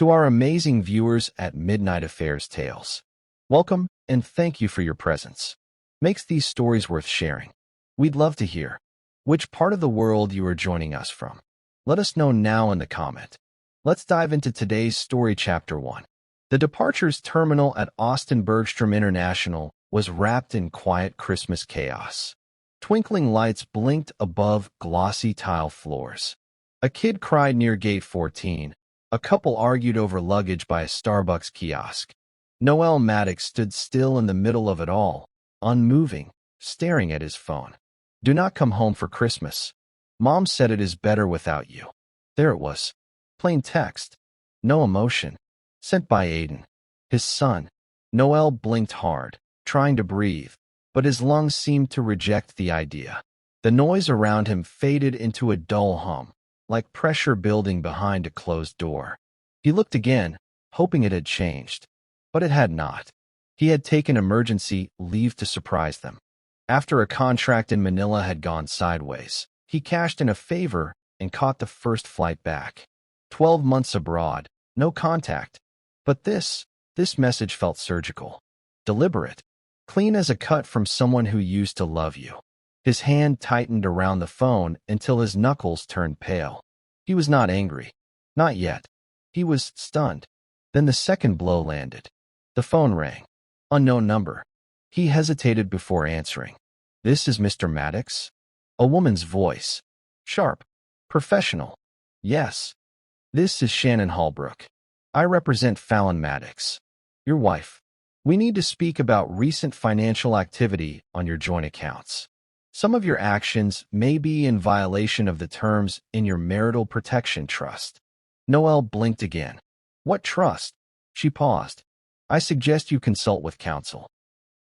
To our amazing viewers at Midnight Affairs Tales, welcome and thank you for your presence. Makes these stories worth sharing. We'd love to hear which part of the world you are joining us from. Let us know now in the comment. Let's dive into today's story, Chapter 1. The departures terminal at Austin Bergstrom International was wrapped in quiet Christmas chaos. Twinkling lights blinked above glossy tile floors. A kid cried near gate 14. A couple argued over luggage by a Starbucks kiosk. Noel Maddox stood still in the middle of it all, unmoving, staring at his phone. "Do not come home for Christmas. Mom said it is better without you." There it was. Plain text. No emotion. Sent by Aiden, his son. Noel blinked hard, trying to breathe, but his lungs seemed to reject the idea. The noise around him faded into a dull hum, like pressure building behind a closed door. He looked again, hoping it had changed, but it had not. He had taken emergency leave to surprise them. After a contract in Manila had gone sideways, he cashed in a favor and caught the first flight back. 12 months abroad, no contact. But this message felt surgical, deliberate, clean as a cut from someone who used to love you. His hand tightened around the phone until his knuckles turned pale. He was not angry. Not yet. He was stunned. Then the second blow landed. The phone rang. Unknown number. He hesitated before answering. "This is Mr. Maddox?" A woman's voice. Sharp. Professional. "Yes. This is Shannon Holbrook. I represent Fallon Maddox, your wife. We need to speak about recent financial activity on your joint accounts. Some of your actions may be in violation of the terms in your marital protection trust." Noel blinked again. "What trust?" She paused. "I suggest you consult with counsel."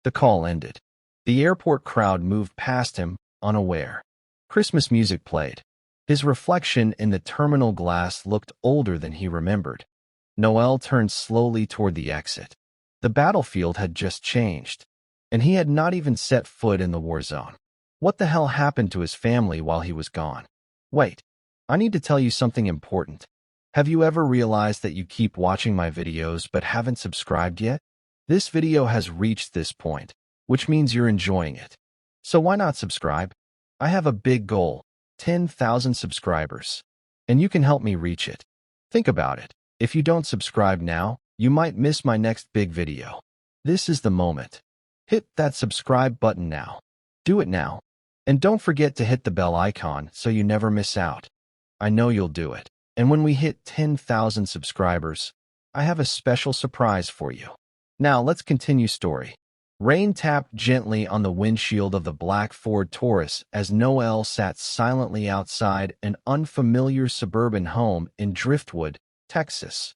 The call ended. The airport crowd moved past him, unaware. Christmas music played. His reflection in the terminal glass looked older than he remembered. Noel turned slowly toward the exit. The battlefield had just changed, and he had not even set foot in the war zone. What the hell happened to his family while he was gone? Wait, I need to tell you something important. Have you ever realized that you keep watching my videos but haven't subscribed yet? This video has reached this point, which means you're enjoying it. So why not subscribe? I have a big goal, 10,000 subscribers, and you can help me reach it. Think about it. If you don't subscribe now, you might miss my next big video. This is the moment. Hit that subscribe button now. Do it now. And don't forget to hit the bell icon so you never miss out. I know you'll do it. And when we hit 10,000 subscribers, I have a special surprise for you. Now let's continue story. Rain tapped gently on the windshield of the black Ford Taurus as Noel sat silently outside an unfamiliar suburban home in Driftwood, Texas.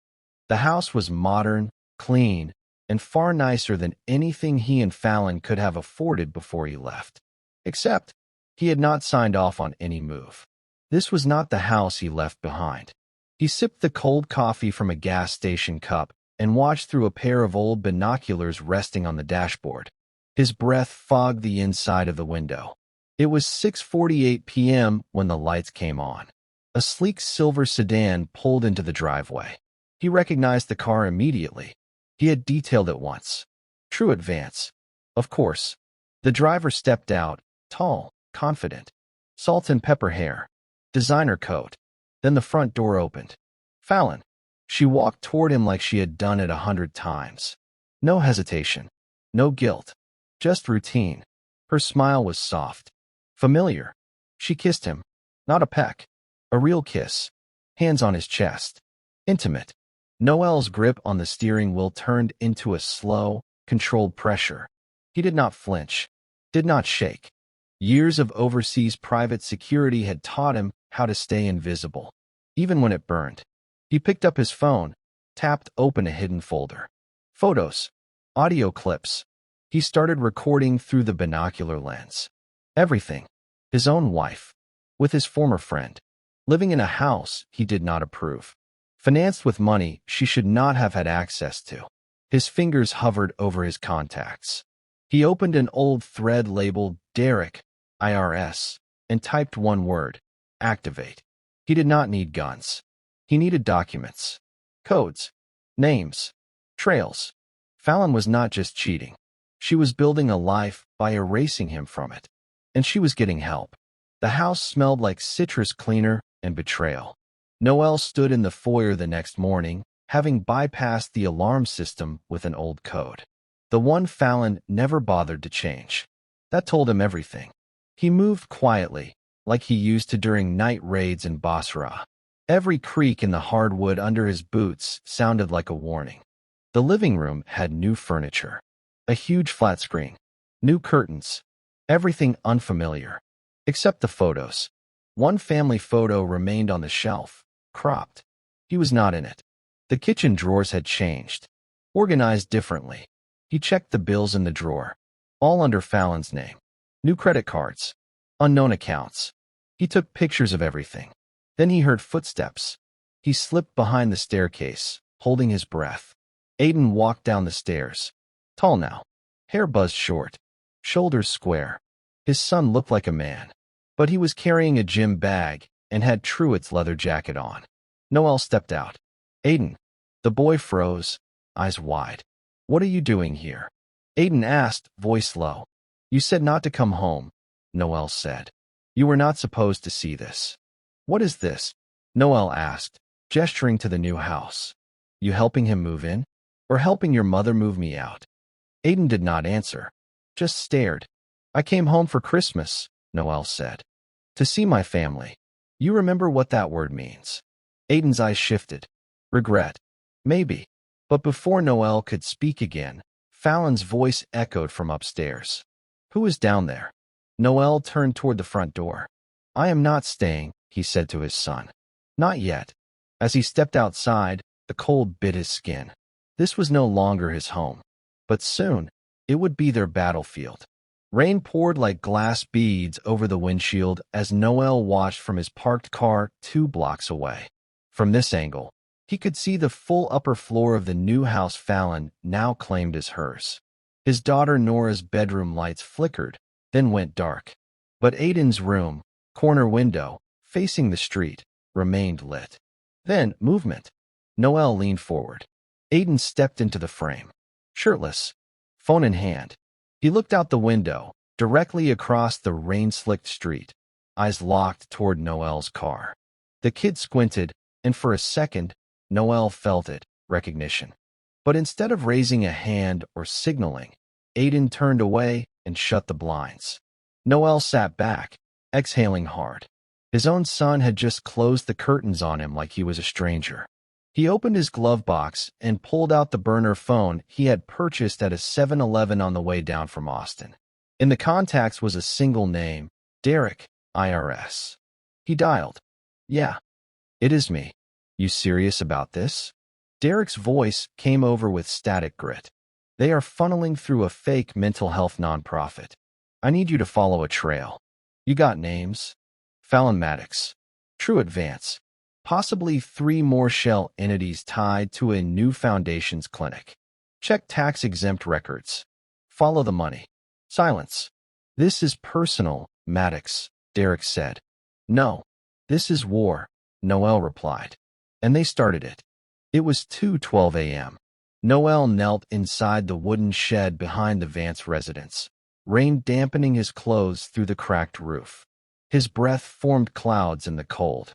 The house was modern, clean, and far nicer than anything he and Fallon could have afforded before he left. Except, he had not signed off on any move. This was not the house he left behind. He sipped the cold coffee from a gas station cup and watched through a pair of old binoculars resting on the dashboard. His breath fogged the inside of the window. It was 6:48 p.m. when the lights came on. A sleek silver sedan pulled into the driveway. He recognized the car immediately. He had detailed it once. True Advance. Of course. The driver stepped out, tall, confident. Salt and pepper hair. Designer coat. Then the front door opened. Fallon. She walked toward him like she had done it 100 times. No hesitation. No guilt. Just routine. Her smile was soft. Familiar. She kissed him. Not a peck. A real kiss. Hands on his chest. Intimate. Noel's grip on the steering wheel turned into a slow, controlled pressure. He did not flinch. Did not shake. Years of overseas private security had taught him how to stay invisible, even when it burned. He picked up his phone, tapped open a hidden folder. Photos. Audio clips. He started recording through the binocular lens. Everything. His own wife. With his former friend. Living in a house he did not approve. Financed with money she should not have had access to. His fingers hovered over his contacts. He opened an old thread labeled Derek, IRS, and typed one word, activate. He did not need guns. He needed documents. Codes. Names. Trails. Fallon was not just cheating. She was building a life by erasing him from it. And she was getting help. The house smelled like citrus cleaner and betrayal. Noelle stood in the foyer the next morning, having bypassed the alarm system with an old code. The one Fallon never bothered to change. That told him everything. He moved quietly, like he used to during night raids in Basra. Every creak in the hardwood under his boots sounded like a warning. The living room had new furniture. A huge flat screen. New curtains. Everything unfamiliar. Except the photos. One family photo remained on the shelf, cropped. He was not in it. The kitchen drawers had changed. Organized differently. He checked the bills in the drawer. All under Fallon's name. New credit cards. Unknown accounts. He took pictures of everything. Then he heard footsteps. He slipped behind the staircase, holding his breath. Aiden walked down the stairs. Tall now. Hair buzzed short. Shoulders square. His son looked like a man. But he was carrying a gym bag and had Truett's leather jacket on. Noelle stepped out. Aiden. The boy froze, eyes wide. What are you doing here? Aiden asked, voice low. You said not to come home, Noelle said. You were not supposed to see this. What is this? Noelle asked, gesturing to the new house. You helping him move in? Or helping your mother move me out? Aiden did not answer, just stared. I came home for Christmas, Noelle said. To see my family. You remember what that word means. Aiden's eyes shifted. Regret. Maybe. But before Noelle could speak again, Fallon's voice echoed from upstairs. Who is down there? Noelle turned toward the front door. I am not staying, he said to his son. Not yet. As he stepped outside, the cold bit his skin. This was no longer his home. But soon, it would be their battlefield. Rain poured like glass beads over the windshield as Noelle watched from his parked car 2 blocks away. From this angle, he could see the full upper floor of the new house Fallon now claimed as hers. His daughter Nora's bedroom lights flickered, then went dark. But Aiden's room, corner window, facing the street, remained lit. Then, movement. Noelle leaned forward. Aiden stepped into the frame. Shirtless, phone in hand. He looked out the window, directly across the rain-slicked street, eyes locked toward Noelle's car. The kid squinted, and for a second, Noelle felt it, recognition. But instead of raising a hand or signaling, Aiden turned away and shut the blinds. Noelle sat back, exhaling hard. His own son had just closed the curtains on him like he was a stranger. He opened his glove box and pulled out the burner phone he had purchased at a 7-Eleven on the way down from Austin. In the contacts was a single name, Derek, IRS. He dialed. Yeah, it is me. You serious about this? Derek's voice came over with static grit. They are funneling through a fake mental health nonprofit. I need you to follow a trail. You got names? Fallon Maddox. True Advance. Possibly 3 more shell entities tied to a new foundation's clinic. Check tax-exempt records. Follow the money. Silence. This is personal, Maddox, Derek said. No, this is war, Noelle replied. And they started it. It was 2:12 a.m. Noelle knelt inside the wooden shed behind the Vance residence, rain dampening his clothes through the cracked roof. His breath formed clouds in the cold.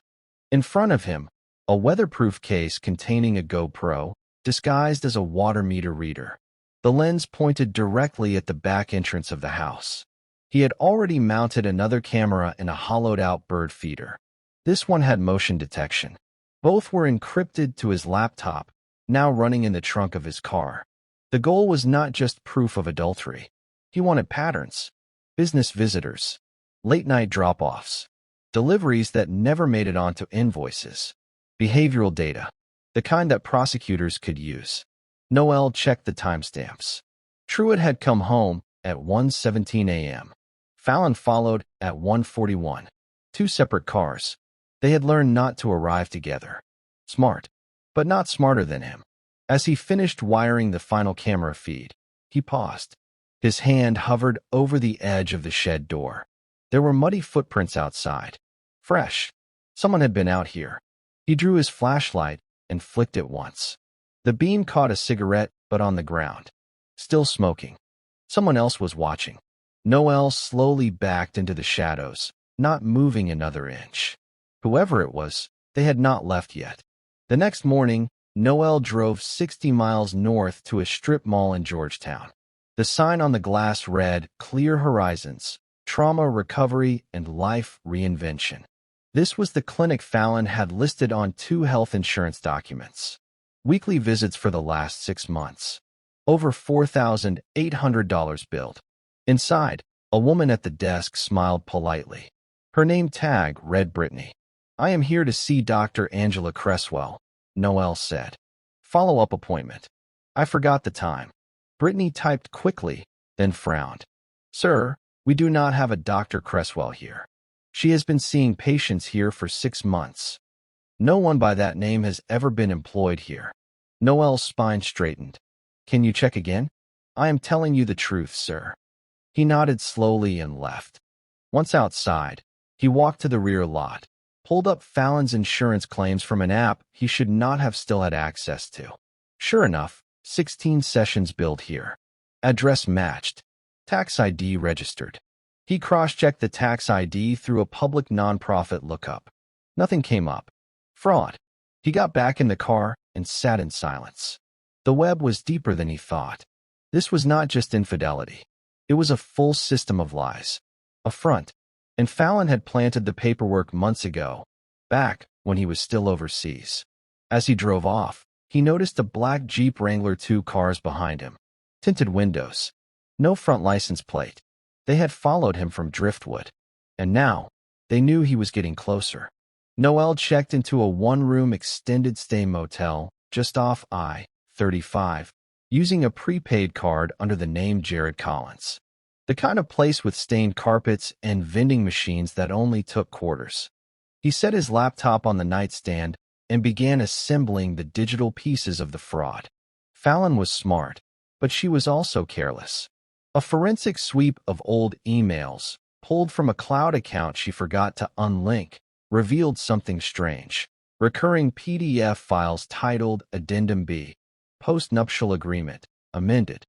In front of him, a weatherproof case containing a GoPro, disguised as a water meter reader. The lens pointed directly at the back entrance of the house. He had already mounted another camera in a hollowed-out bird feeder. This one had motion detection. Both were encrypted to his laptop, now running in the trunk of his car. The goal was not just proof of adultery. He wanted patterns, business visitors, late-night drop-offs, deliveries that never made it onto invoices, behavioral data, the kind that prosecutors could use. Noelle checked the timestamps. Truett had come home at 1:17 a.m. Fallon followed at 1:41. 2 separate cars. They had learned not to arrive together. Smart, but not smarter than him. As he finished wiring the final camera feed, he paused. His hand hovered over the edge of the shed door. There were muddy footprints outside. Fresh. Someone had been out here. He drew his flashlight and flicked it once. The beam caught a cigarette, but on the ground. Still smoking. Someone else was watching. Noel slowly backed into the shadows, not moving another inch. Whoever it was, they had not left yet. The next morning, Noel drove 60 miles north to a strip mall in Georgetown. The sign on the glass read, "Clear Horizons, Trauma Recovery and Life Reinvention." This was the clinic Fallon had listed on 2 health insurance documents. Weekly visits for the last 6 months. Over $4,800 billed. Inside, a woman at the desk smiled politely. Her name tag read Brittany. "I am here to see Dr. Angela Cresswell," Noel said. "Follow-up appointment." "I forgot the time." Brittany typed quickly, then frowned. "Sir, we do not have a Dr. Cresswell here. She has been seeing patients here for 6 months. No one by that name has ever been employed here." Noel's spine straightened. "Can you check again?" "I am telling you the truth, sir." He nodded slowly and left. Once outside, he walked to the rear lot, pulled up Fallon's insurance claims from an app he should not have still had access to. Sure enough, 16 sessions billed here. Address matched. Tax ID registered. He cross-checked the tax ID through a public nonprofit lookup. Nothing came up. Fraud. He got back in the car and sat in silence. The web was deeper than he thought. This was not just infidelity. It was a full system of lies. A front. And Fallon had planted the paperwork months ago, back when he was still overseas. As he drove off, he noticed a black Jeep Wrangler 2 cars behind him. Tinted windows. No front license plate. They had followed him from Driftwood. And now, they knew he was getting closer. Noel checked into a 1-room extended stay motel just off I-35, using a prepaid card under the name Jared Collins. The kind of place with stained carpets and vending machines that only took quarters. He set his laptop on the nightstand and began assembling the digital pieces of the fraud. Fallon was smart, but she was also careless. A forensic sweep of old emails, pulled from a cloud account she forgot to unlink, revealed something strange. Recurring PDF files titled Addendum B, Post-Nuptial Agreement, Amended.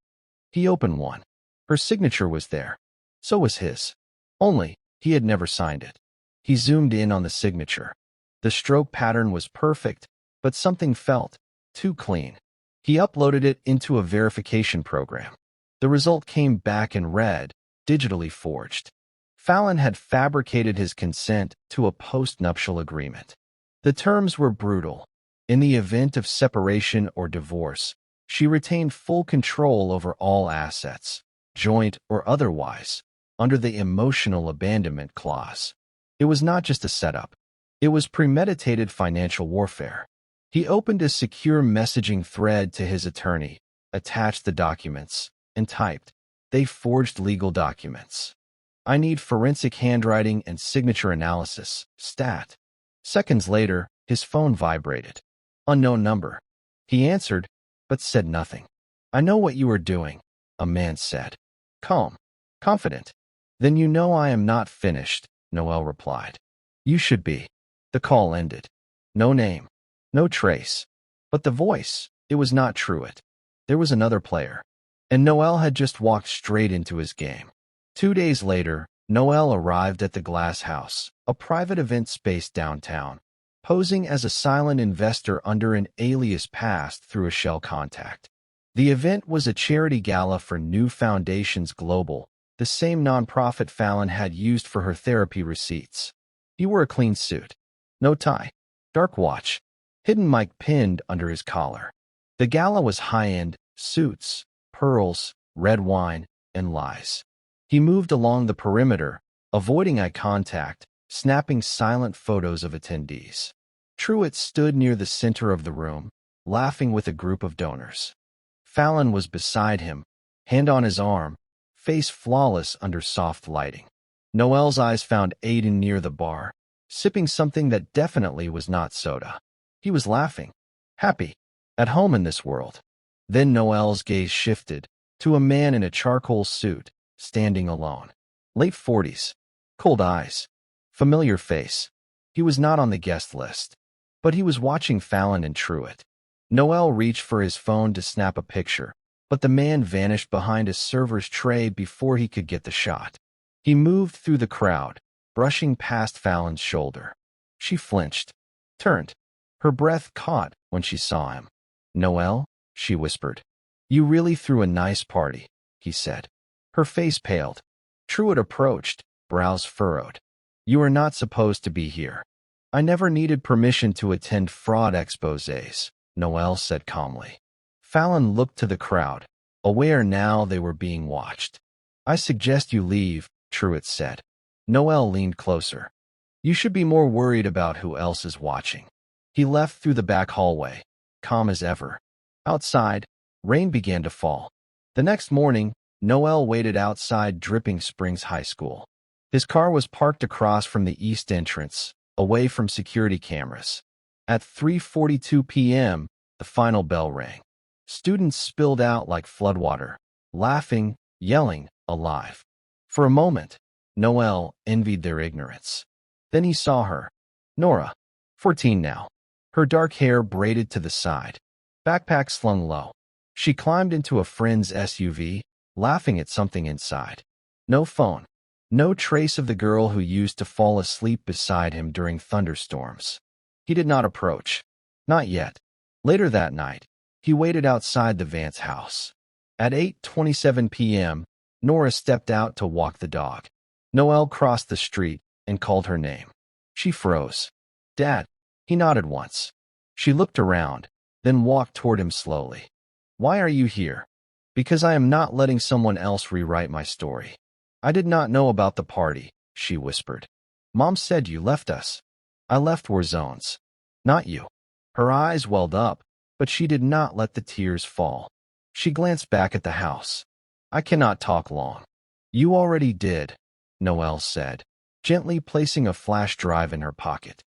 He opened one. Her signature was there. So was his. Only, he had never signed it. He zoomed in on the signature. The stroke pattern was perfect, but something felt too clean. He uploaded it into a verification program. The result came back in red, digitally forged. Fallon had fabricated his consent to a post-nuptial agreement. The terms were brutal. In the event of separation or divorce, she retained full control over all assets, joint or otherwise, under the emotional abandonment clause. It was not just a setup. It was premeditated financial warfare. He opened a secure messaging thread to his attorney, attached the documents, and typed, "They forged legal documents. I need forensic handwriting and signature analysis, stat." Seconds later, his phone vibrated. Unknown number. He answered, but said nothing. "I know what you are doing," a man said. Calm, confident. "Then you know I am not finished," Noel replied. "You should be." The call ended. No name. No trace. But the voice, it was not Truitt. There was another player. And Noel had just walked straight into his game. 2 days later, Noel arrived at the Glass House, a private event space downtown, posing as a silent investor under an alias passed through a shell contact. The event was a charity gala for New Foundations Global, the same nonprofit Fallon had used for her therapy receipts. He wore a clean suit. No tie. Dark watch. Hidden mic pinned under his collar. The gala was high-end, suits, pearls, red wine, and lies. He moved along the perimeter, avoiding eye contact, snapping silent photos of attendees. Truitt stood near the center of the room, laughing with a group of donors. Fallon was beside him, hand on his arm, face flawless under soft lighting. Noel's eyes found Aiden near the bar, sipping something that definitely was not soda. He was laughing, happy, at home in this world. Then Noel's gaze shifted to a man in a charcoal suit, standing alone. Late 40s. Cold eyes. Familiar face. He was not on the guest list. But he was watching Fallon and Truett. Noel reached for his phone to snap a picture, but the man vanished behind a server's tray before he could get the shot. He moved through the crowd, brushing past Fallon's shoulder. She flinched, turned. Her breath caught when she saw him. "Noel," she whispered. "You really threw a nice party," he said. Her face paled. Truett approached, brows furrowed. "You are not supposed to be here." "I never needed permission to attend fraud exposés," Noel said calmly. Fallon looked to the crowd, aware now they were being watched. "I suggest you leave," Truett said. Noel leaned closer. "You should be more worried about who else is watching." He left through the back hallway, calm as ever. Outside, rain began to fall. The next morning, Noel waited outside Dripping Springs High School. His car was parked across from the east entrance, away from security cameras. At 3:42 p.m., the final bell rang. Students spilled out like floodwater, laughing, yelling, alive. For a moment, Noel envied their ignorance. Then he saw her. Nora, 14 now. Her dark hair braided to the side, backpack slung low. She climbed into a friend's SUV, laughing at something inside. No phone. No trace of the girl who used to fall asleep beside him during thunderstorms. He did not approach. Not yet. Later that night, he waited outside the Vance house. At 8:27 p.m., Nora stepped out to walk the dog. Noel crossed the street and called her name. She froze. "Dad." He nodded once. She looked around, then walked toward him slowly. "Why are you here?" "Because I am not letting someone else rewrite my story." "I did not know about the party," she whispered. "Mom said you left us." "I left war zones." "Not you." Her eyes welled up, but she did not let the tears fall. She glanced back at the house. "I cannot talk long." "You already did," Noel said, gently placing a flash drive in her pocket.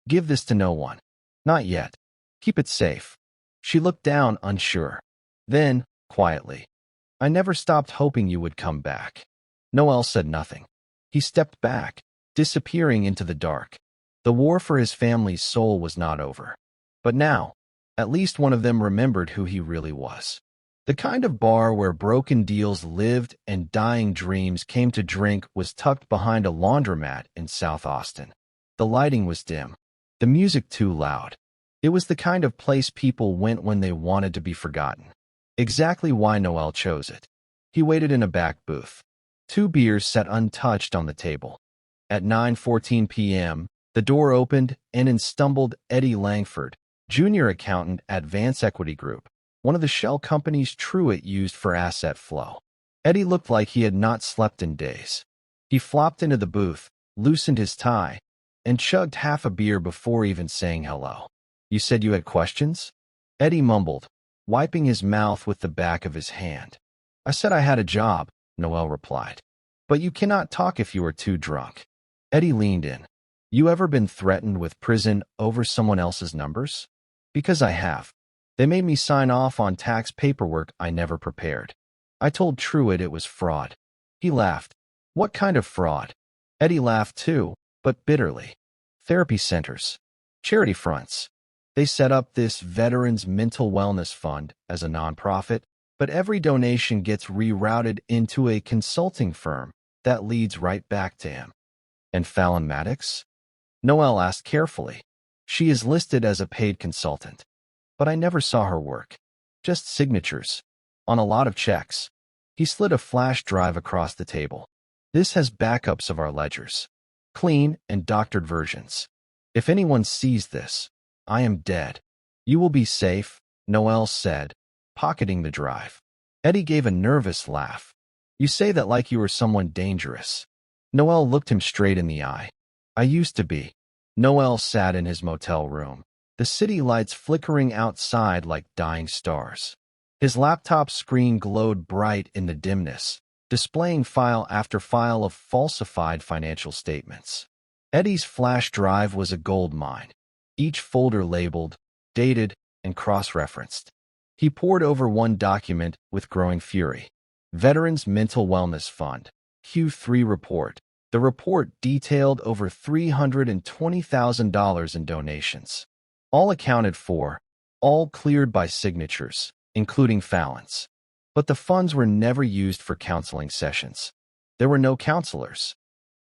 "Give this to no one." "Not yet. Keep it safe." She looked down, unsure. Then, quietly, "I never stopped hoping you would come back." Noel said nothing. He stepped back, disappearing into the dark. The war for his family's soul was not over. But now, at least one of them remembered who he really was. The kind of bar where broken deals lived and dying dreams came to drink was tucked behind a laundromat in South Austin. The lighting was dim, the music too loud. It was the kind of place people went when they wanted to be forgotten. Exactly why Noel chose it. He waited in a back booth. 2 beers sat untouched on the table. At 9:14 p.m., the door opened and in stumbled Eddie Langford, junior accountant at Vance Equity Group, one of the shell companies Truett used for asset flow. Eddie looked like he had not slept in days. He flopped into the booth, loosened his tie, and chugged half a beer before even saying hello. "You said you had questions?" Eddie mumbled, wiping his mouth with the back of his hand. "I said I had a job," Noel replied. "But you cannot talk if you are too drunk." Eddie leaned in. "You ever been threatened with prison over someone else's numbers?" "Because I have. They made me sign off on tax paperwork I never prepared. I told Truett it was fraud." He laughed. "What kind of fraud?" Eddie laughed too, but bitterly. "Therapy centers. Charity fronts. They set up this Veterans Mental Wellness Fund as a nonprofit, but every donation gets rerouted into a consulting firm that leads right back to him." "And Fallon Maddox?" Noel asked carefully. "She is listed as a paid consultant. But I never saw her work. Just signatures. On a lot of checks." He slid a flash drive across the table. "This has backups of our ledgers. Clean and doctored versions. If anyone sees this, I am dead." "You will be safe," Noel said, pocketing the drive. Eddie gave a nervous laugh. "You say that like you were someone dangerous." Noel looked him straight in the eye. "I used to be." Noel sat in his motel room, the city lights flickering outside like dying stars. His laptop screen glowed bright in the dimness, displaying file after file of falsified financial statements. Eddie's flash drive was a gold mine, each folder labeled, dated, and cross-referenced. He pored over one document with growing fury. Veterans Mental Wellness Fund, Q3 report. The report detailed over $320,000 in donations. All accounted for, all cleared by signatures, including Fallon's. But the funds were never used for counseling sessions. There were no counselors.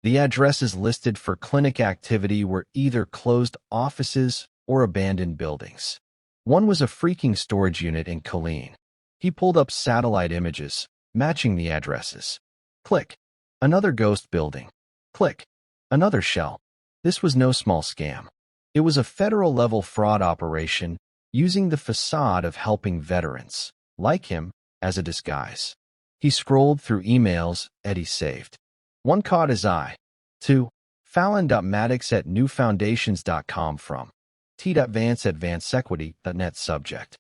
The addresses listed for clinic activity were either closed offices or abandoned buildings. One was a freaking storage unit in Killeen. He pulled up satellite images, matching the addresses. Click. Another ghost building. Click. Another shell. This was no small scam. It was a federal-level fraud operation using the facade of helping veterans, like him, as a disguise. He scrolled through emails Eddie saved. One caught his eye. 2. Fallon.maddox@newfoundations.com from t.vance@vanceequity.net subject.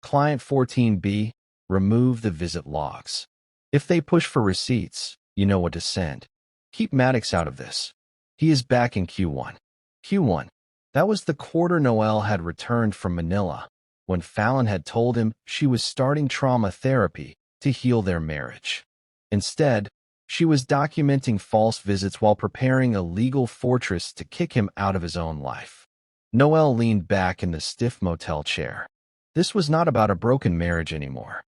Client 14B, remove the visit logs. If they push for receipts, you know what to send. Keep Maddox out of this. He is back in Q1. Q1. That was the quarter Noelle had returned from Manila, when Fallon had told him she was starting trauma therapy to heal their marriage. Instead, she was documenting false visits while preparing a legal fortress to kick him out of his own life. Noelle leaned back in the stiff motel chair. This was not about a broken marriage anymore.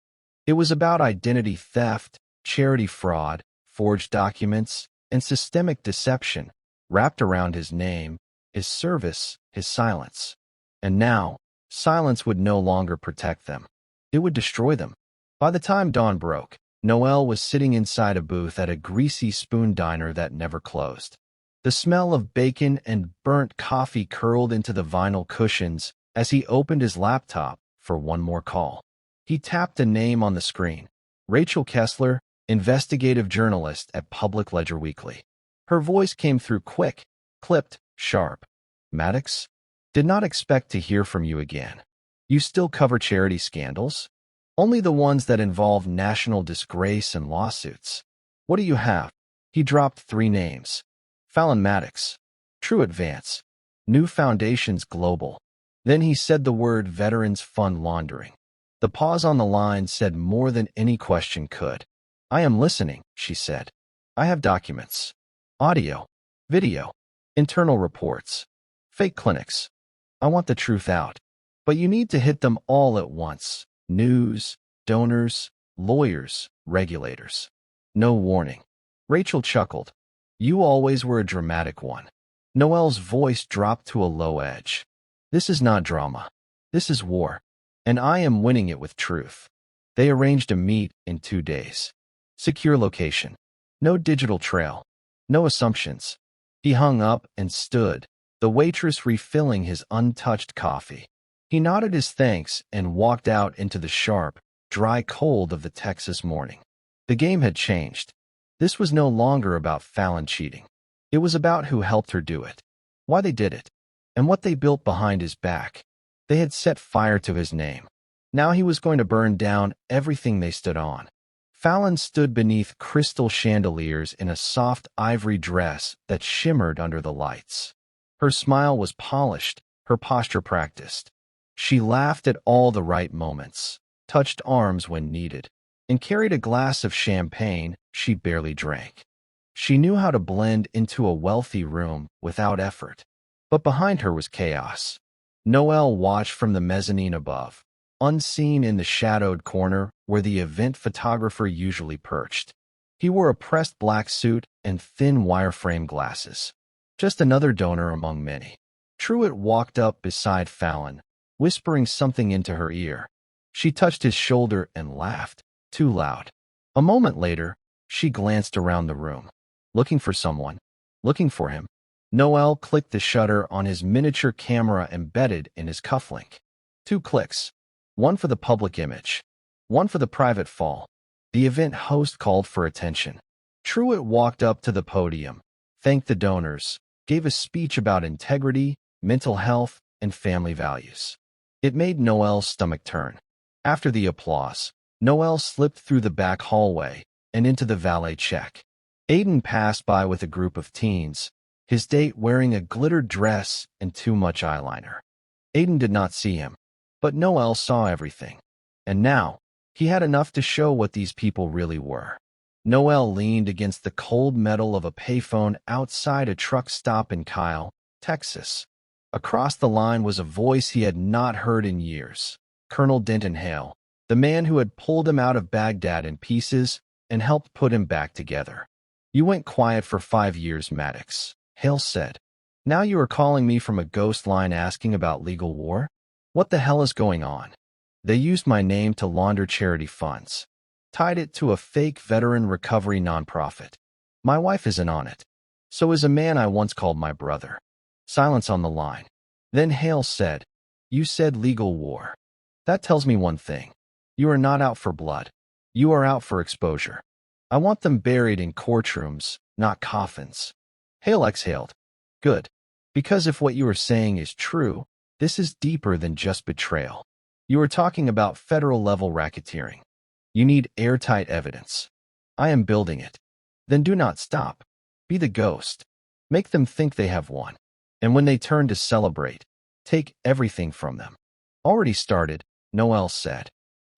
It was about identity theft, charity fraud, forged documents, and systemic deception wrapped around his name, his service, his silence. And now, silence would no longer protect them. It would destroy them. By the time dawn broke, Noelle was sitting inside a booth at a greasy spoon diner that never closed. The smell of bacon and burnt coffee curled into the vinyl cushions as he opened his laptop for one more call. He tapped a name on the screen. Rachel Kessler, investigative journalist at Public Ledger Weekly. Her voice came through quick, clipped, sharp. Maddox? Did not expect to hear from you again. You still cover charity scandals? Only the ones that involve national disgrace and lawsuits. What do you have? He dropped 3 names. Fallon Maddox. True Advance. New Foundations Global. Then he said the word Veterans Fund Laundering. The pause on the line said more than any question could. I am listening, she said. I have documents. Audio. Video. Internal reports. Fake clinics. I want the truth out. But you need to hit them all at once. News, donors, lawyers, regulators. No warning. Rachel chuckled. You always were a dramatic one. Noelle's voice dropped to a low edge. This is not drama. This is war. And I am winning it with truth. They arranged a meet in 2 days. Secure location. No digital trail. No assumptions. He hung up and stood, the waitress refilling his untouched coffee. He nodded his thanks and walked out into the sharp, dry cold of the Texas morning. The game had changed. This was no longer about Fallon cheating. It was about who helped her do it, why they did it, and what they built behind his back. They had set fire to his name. Now he was going to burn down everything they stood on. Fallon stood beneath crystal chandeliers in a soft ivory dress that shimmered under the lights. Her smile was polished, her posture practiced. She laughed at all the right moments, touched arms when needed, and carried a glass of champagne she barely drank. She knew how to blend into a wealthy room without effort. But behind her was chaos. Noelle watched from the mezzanine above, unseen in the shadowed corner where the event photographer usually perched. He wore a pressed black suit and thin wireframe glasses. Just another donor among many. Truitt walked up beside Fallon, whispering something into her ear. She touched his shoulder and laughed, too loud. A moment later, she glanced around the room. Looking for someone. Looking for him. Noelle clicked the shutter on his miniature camera embedded in his cufflink. 2 clicks. One for the public image. One for the private fall. The event host called for attention. Truitt walked up to the podium, thanked the donors, gave a speech about integrity, mental health, and family values. It made Noelle's stomach turn. After the applause, Noelle slipped through the back hallway and into the valet check. Aiden passed by with a group of teens, his date wearing a glittered dress and too much eyeliner. Aiden did not see him, but Noelle saw everything. And now, he had enough to show what these people really were. Noelle leaned against the cold metal of a payphone outside a truck stop in Kyle, Texas. Across the line was a voice he had not heard in years. Colonel Denton Hale, the man who had pulled him out of Baghdad in pieces and helped put him back together. You went quiet for 5 years, Maddox, Hale said. Now you are calling me from a ghost line asking about legal war? What the hell is going on? They used my name to launder charity funds. Tied it to a fake veteran recovery nonprofit. My wife isn't on it. So is a man I once called my brother. Silence on the line. Then Hale said, You said legal war. That tells me one thing. You are not out for blood. You are out for exposure. I want them buried in courtrooms, not coffins. Hale exhaled. Good. Because if what you are saying is true, this is deeper than just betrayal. You are talking about federal-level racketeering. You need airtight evidence. I am building it. Then do not stop. Be the ghost. Make them think they have won. And when they turn to celebrate, take everything from them. Already started, Noel said.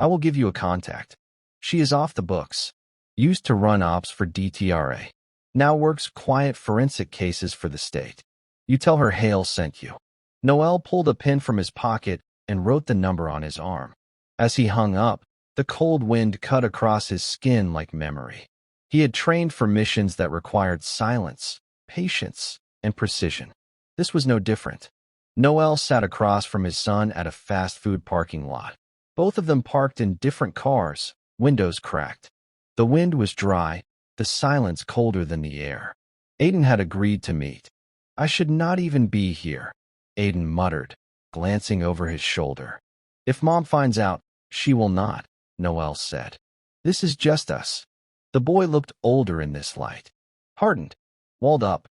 I will give you a contact. She is off the books. Used to run ops for DTRA. Now works quiet forensic cases for the state. You tell her Hale sent you. Noel pulled a pen from his pocket and wrote the number on his arm. As he hung up, the cold wind cut across his skin like memory. He had trained for missions that required silence, patience, and precision. This was no different. Noel sat across from his son at a fast food parking lot. Both of them parked in different cars, windows cracked. The wind was dry, the silence colder than the air. Aiden had agreed to meet. I should not even be here, Aiden muttered, glancing over his shoulder. If Mom finds out, she will not, Noel said. This is just us. The boy looked older in this light. Hardened. Walled up.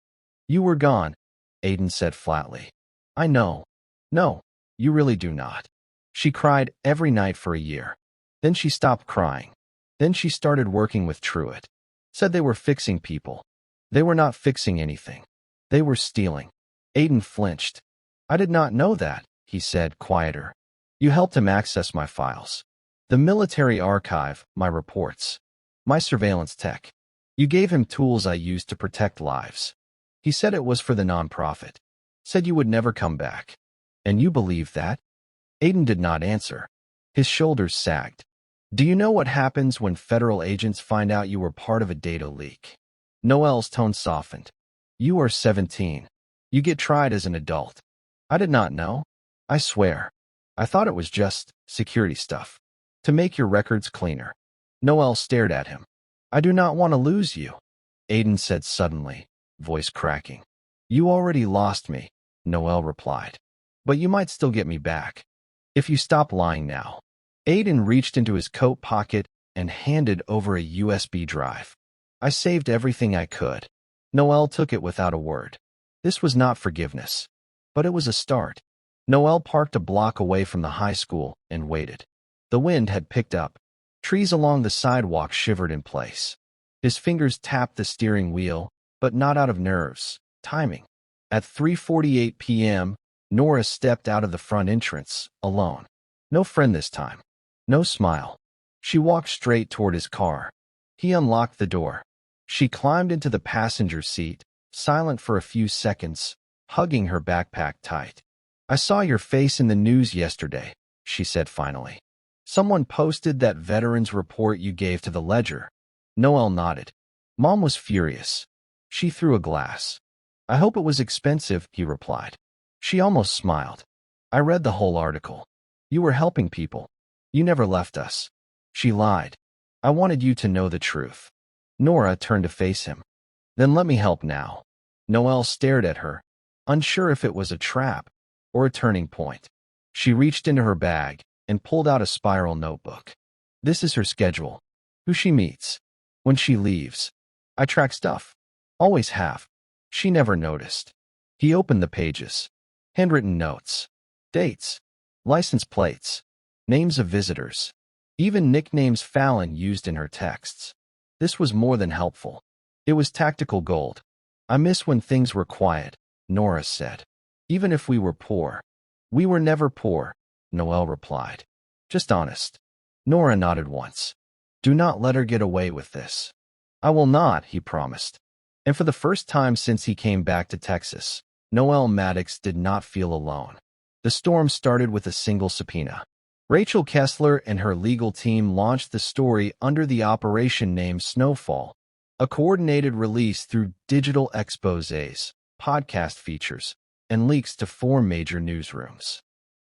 You were gone, Aiden said flatly. I know. No, you really do not. She cried every night for a year. Then she stopped crying. Then she started working with Truett. Said they were fixing people. They were not fixing anything. They were stealing. Aiden flinched. I did not know that, he said, quieter. You helped him access my files. The military archive, my reports. My surveillance tech. You gave him tools I used to protect lives. He said it was for the nonprofit. Said you would never come back. And you believed that? Aiden did not answer. His shoulders sagged. Do you know what happens when federal agents find out you were part of a data leak? Noel's tone softened. You are 17. You get tried as an adult. I did not know. I swear. I thought it was just security stuff. To make your records cleaner. Noel stared at him. I do not want to lose you, Aiden said suddenly, voice cracking. You already lost me, Noel replied. But you might still get me back. If you stop lying now. Aiden reached into his coat pocket and handed over a USB drive. I saved everything I could. Noel took it without a word. This was not forgiveness. But it was a start. Noel parked a block away from the high school and waited. The wind had picked up. Trees along the sidewalk shivered in place. His fingers tapped the steering wheel, but not out of nerves, timing. At 3:48 p.m., Nora stepped out of the front entrance, alone. No friend this time. No smile. She walked straight toward his car. He unlocked the door. She climbed into the passenger seat, silent for a few seconds, hugging her backpack tight. I saw your face in the news yesterday, she said finally. Someone posted that veterans report you gave to the Ledger. Noel nodded. Mom was furious. She threw a glass. I hope it was expensive, he replied. She almost smiled. I read the whole article. You were helping people. You never left us. She lied. I wanted you to know the truth. Nora turned to face him. Then let me help now. Noel stared at her, unsure if it was a trap or a turning point. She reached into her bag and pulled out a spiral notebook. This is her schedule. Who she meets. When she leaves. I track stuff. Always have. She never noticed. He opened the pages. Handwritten notes. Dates. License plates. Names of visitors. Even nicknames Fallon used in her texts. This was more than helpful. It was tactical gold. I miss when things were quiet, Nora said. Even if we were poor. We were never poor, Noel replied. Just honest. Nora nodded once. Do not let her get away with this. I will not, he promised. And for the first time since he came back to Texas, Noel Maddox did not feel alone. The storm started with a single subpoena. Rachel Kessler and her legal team launched the story under the operation name Snowfall, a coordinated release through digital exposés, podcast features, and leaks to 4 major newsrooms.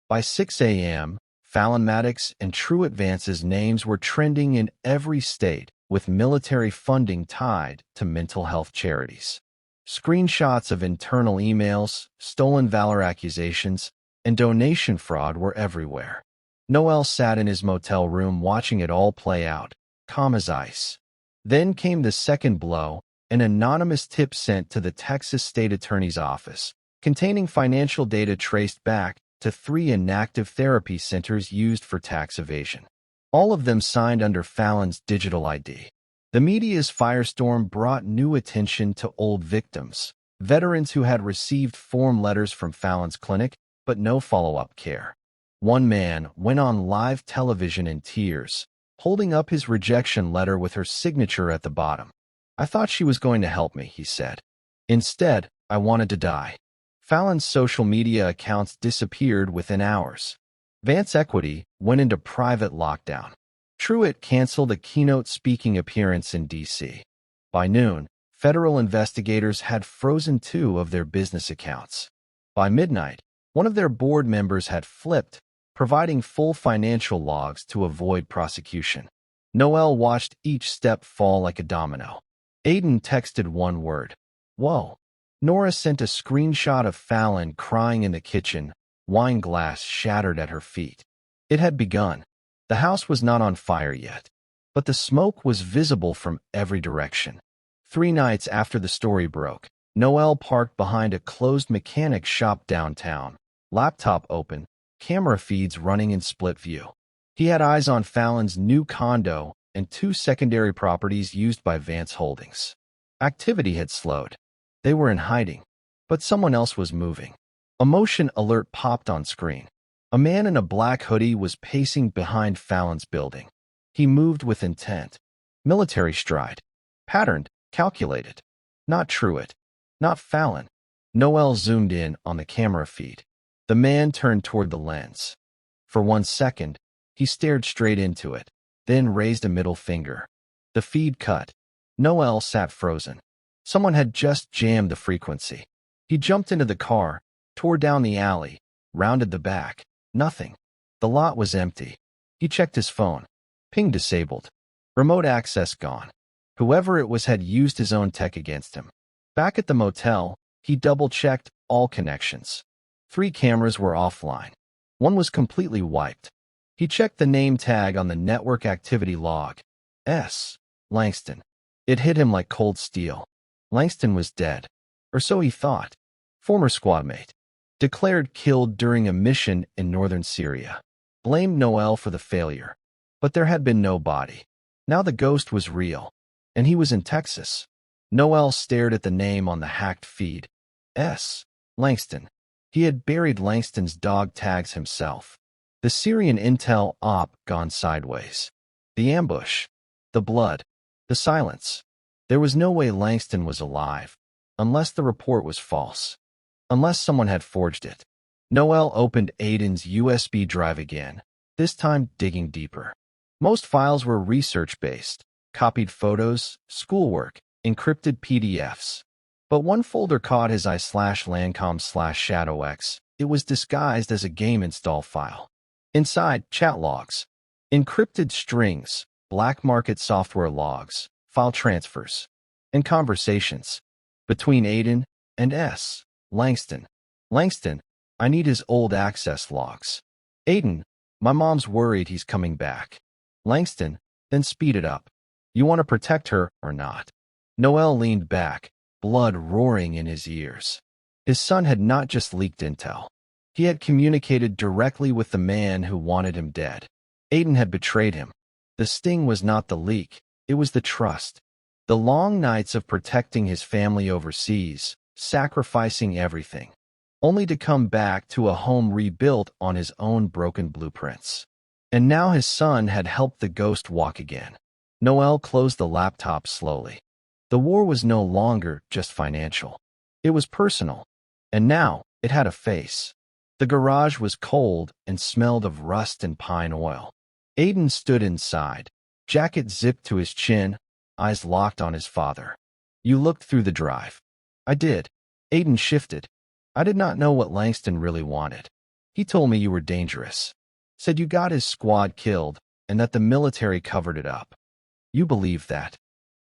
By 6 a.m., Fallon Maddox and Truett Vance's names were trending in every state, with military funding tied to mental health charities. Screenshots of internal emails, stolen valor accusations, and donation fraud were everywhere. Noel sat in his motel room watching it all play out, calm as ice. Then came the second blow, an anonymous tip sent to the Texas State Attorney's Office, containing financial data traced back to 3 inactive therapy centers used for tax evasion. All of them signed under Fallon's digital ID. The media's firestorm brought new attention to old victims, veterans who had received form letters from Fallon's clinic, but no follow-up care. One man went on live television in tears, holding up his rejection letter with her signature at the bottom. "I thought she was going to help me," he said. "Instead, I wanted to die." Fallon's social media accounts disappeared within hours. Vance Equity went into private lockdown. Truett canceled a keynote speaking appearance in D.C. By noon, federal investigators had frozen 2 of their business accounts. By midnight, one of their board members had flipped, providing full financial logs to avoid prosecution. Noel watched each step fall like a domino. Aiden texted one word: "Whoa." Nora sent a screenshot of Fallon crying in the kitchen, wine glass shattered at her feet. It had begun. The house was not on fire yet, but the smoke was visible from every direction. 3 nights after the story broke, Noel parked behind a closed mechanic shop downtown, laptop open, camera feeds running in split view. He had eyes on Fallon's new condo and 2 secondary properties used by Vance Holdings. Activity had slowed. They were in hiding, but someone else was moving. A motion alert popped on screen. A man in a black hoodie was pacing behind Fallon's building. He moved with intent. Military stride. Patterned, calculated. Not Truett. Not Fallon. Noel zoomed in on the camera feed. The man turned toward the lens. For 1 second, he stared straight into it, then raised a middle finger. The feed cut. Noel sat frozen. Someone had just jammed the frequency. He jumped into the car, tore down the alley, rounded the back. Nothing. The lot was empty. He checked his phone. Ping disabled. Remote access gone. Whoever it was had used his own tech against him. Back at the motel, he double-checked all connections. 3 cameras were offline. One was completely wiped. He checked the name tag on the network activity log. S. Langston. It hit him like cold steel. Langston was dead. Or so he thought. Former squadmate. Declared killed during a mission in northern Syria. Blamed Noel for the failure. But there had been no body. Now the ghost was real. And he was in Texas. Noel stared at the name on the hacked feed. S. Langston. He had buried Langston's dog tags himself. The Syrian intel op gone sideways. The ambush. The blood. The silence. There was no way Langston was alive. Unless the report was false. Unless someone had forged it. Noel opened Aiden's USB drive again, this time digging deeper. Most files were research-based, copied photos, schoolwork, encrypted PDFs. But one folder caught his eye: /Lancom/ShadowX. It was disguised as a game install file. Inside, chat logs, encrypted strings, black market software logs, file transfers, and conversations between Aiden and S. Langston. Langston, I need his old access logs. Aiden, my mom's worried he's coming back. Langston, then speed it up. You want to protect her or not? Noel leaned back, blood roaring in his ears. His son had not just leaked intel. He had communicated directly with the man who wanted him dead. Aiden had betrayed him. The sting was not the leak, it was the trust. The long nights of protecting his family overseas, sacrificing everything, only to come back to a home rebuilt on his own broken blueprints. And now his son had helped the ghost walk again. Noel closed the laptop slowly. The war was no longer just financial. It was personal. And now it had a face. The garage was cold and smelled of rust and pine oil. Aiden stood inside, jacket zipped to his chin, eyes locked on his father. You looked through the drive. I did. Aiden shifted. I did not know what Langston really wanted. He told me you were dangerous. Said you got his squad killed and that the military covered it up. You believed that.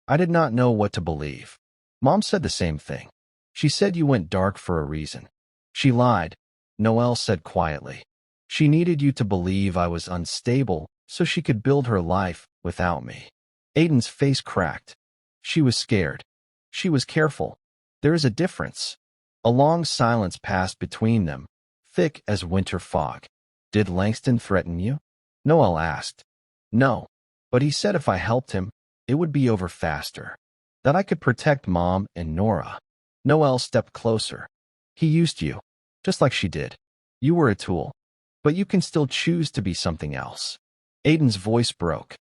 I did not know what to believe. Mom said the same thing. She said you went dark for a reason. She lied, Noelle said quietly. She needed you to believe I was unstable so she could build her life without me. Aiden's face cracked. She was scared. She was careful. There is a difference. A long silence passed between them, thick as winter fog. Did Langston threaten you? Noelle asked. No, but he said if I helped him, it would be over faster. That I could protect Mom and Nora. Noelle stepped closer. He used you, just like she did. You were a tool, but you can still choose to be something else. Aiden's voice broke.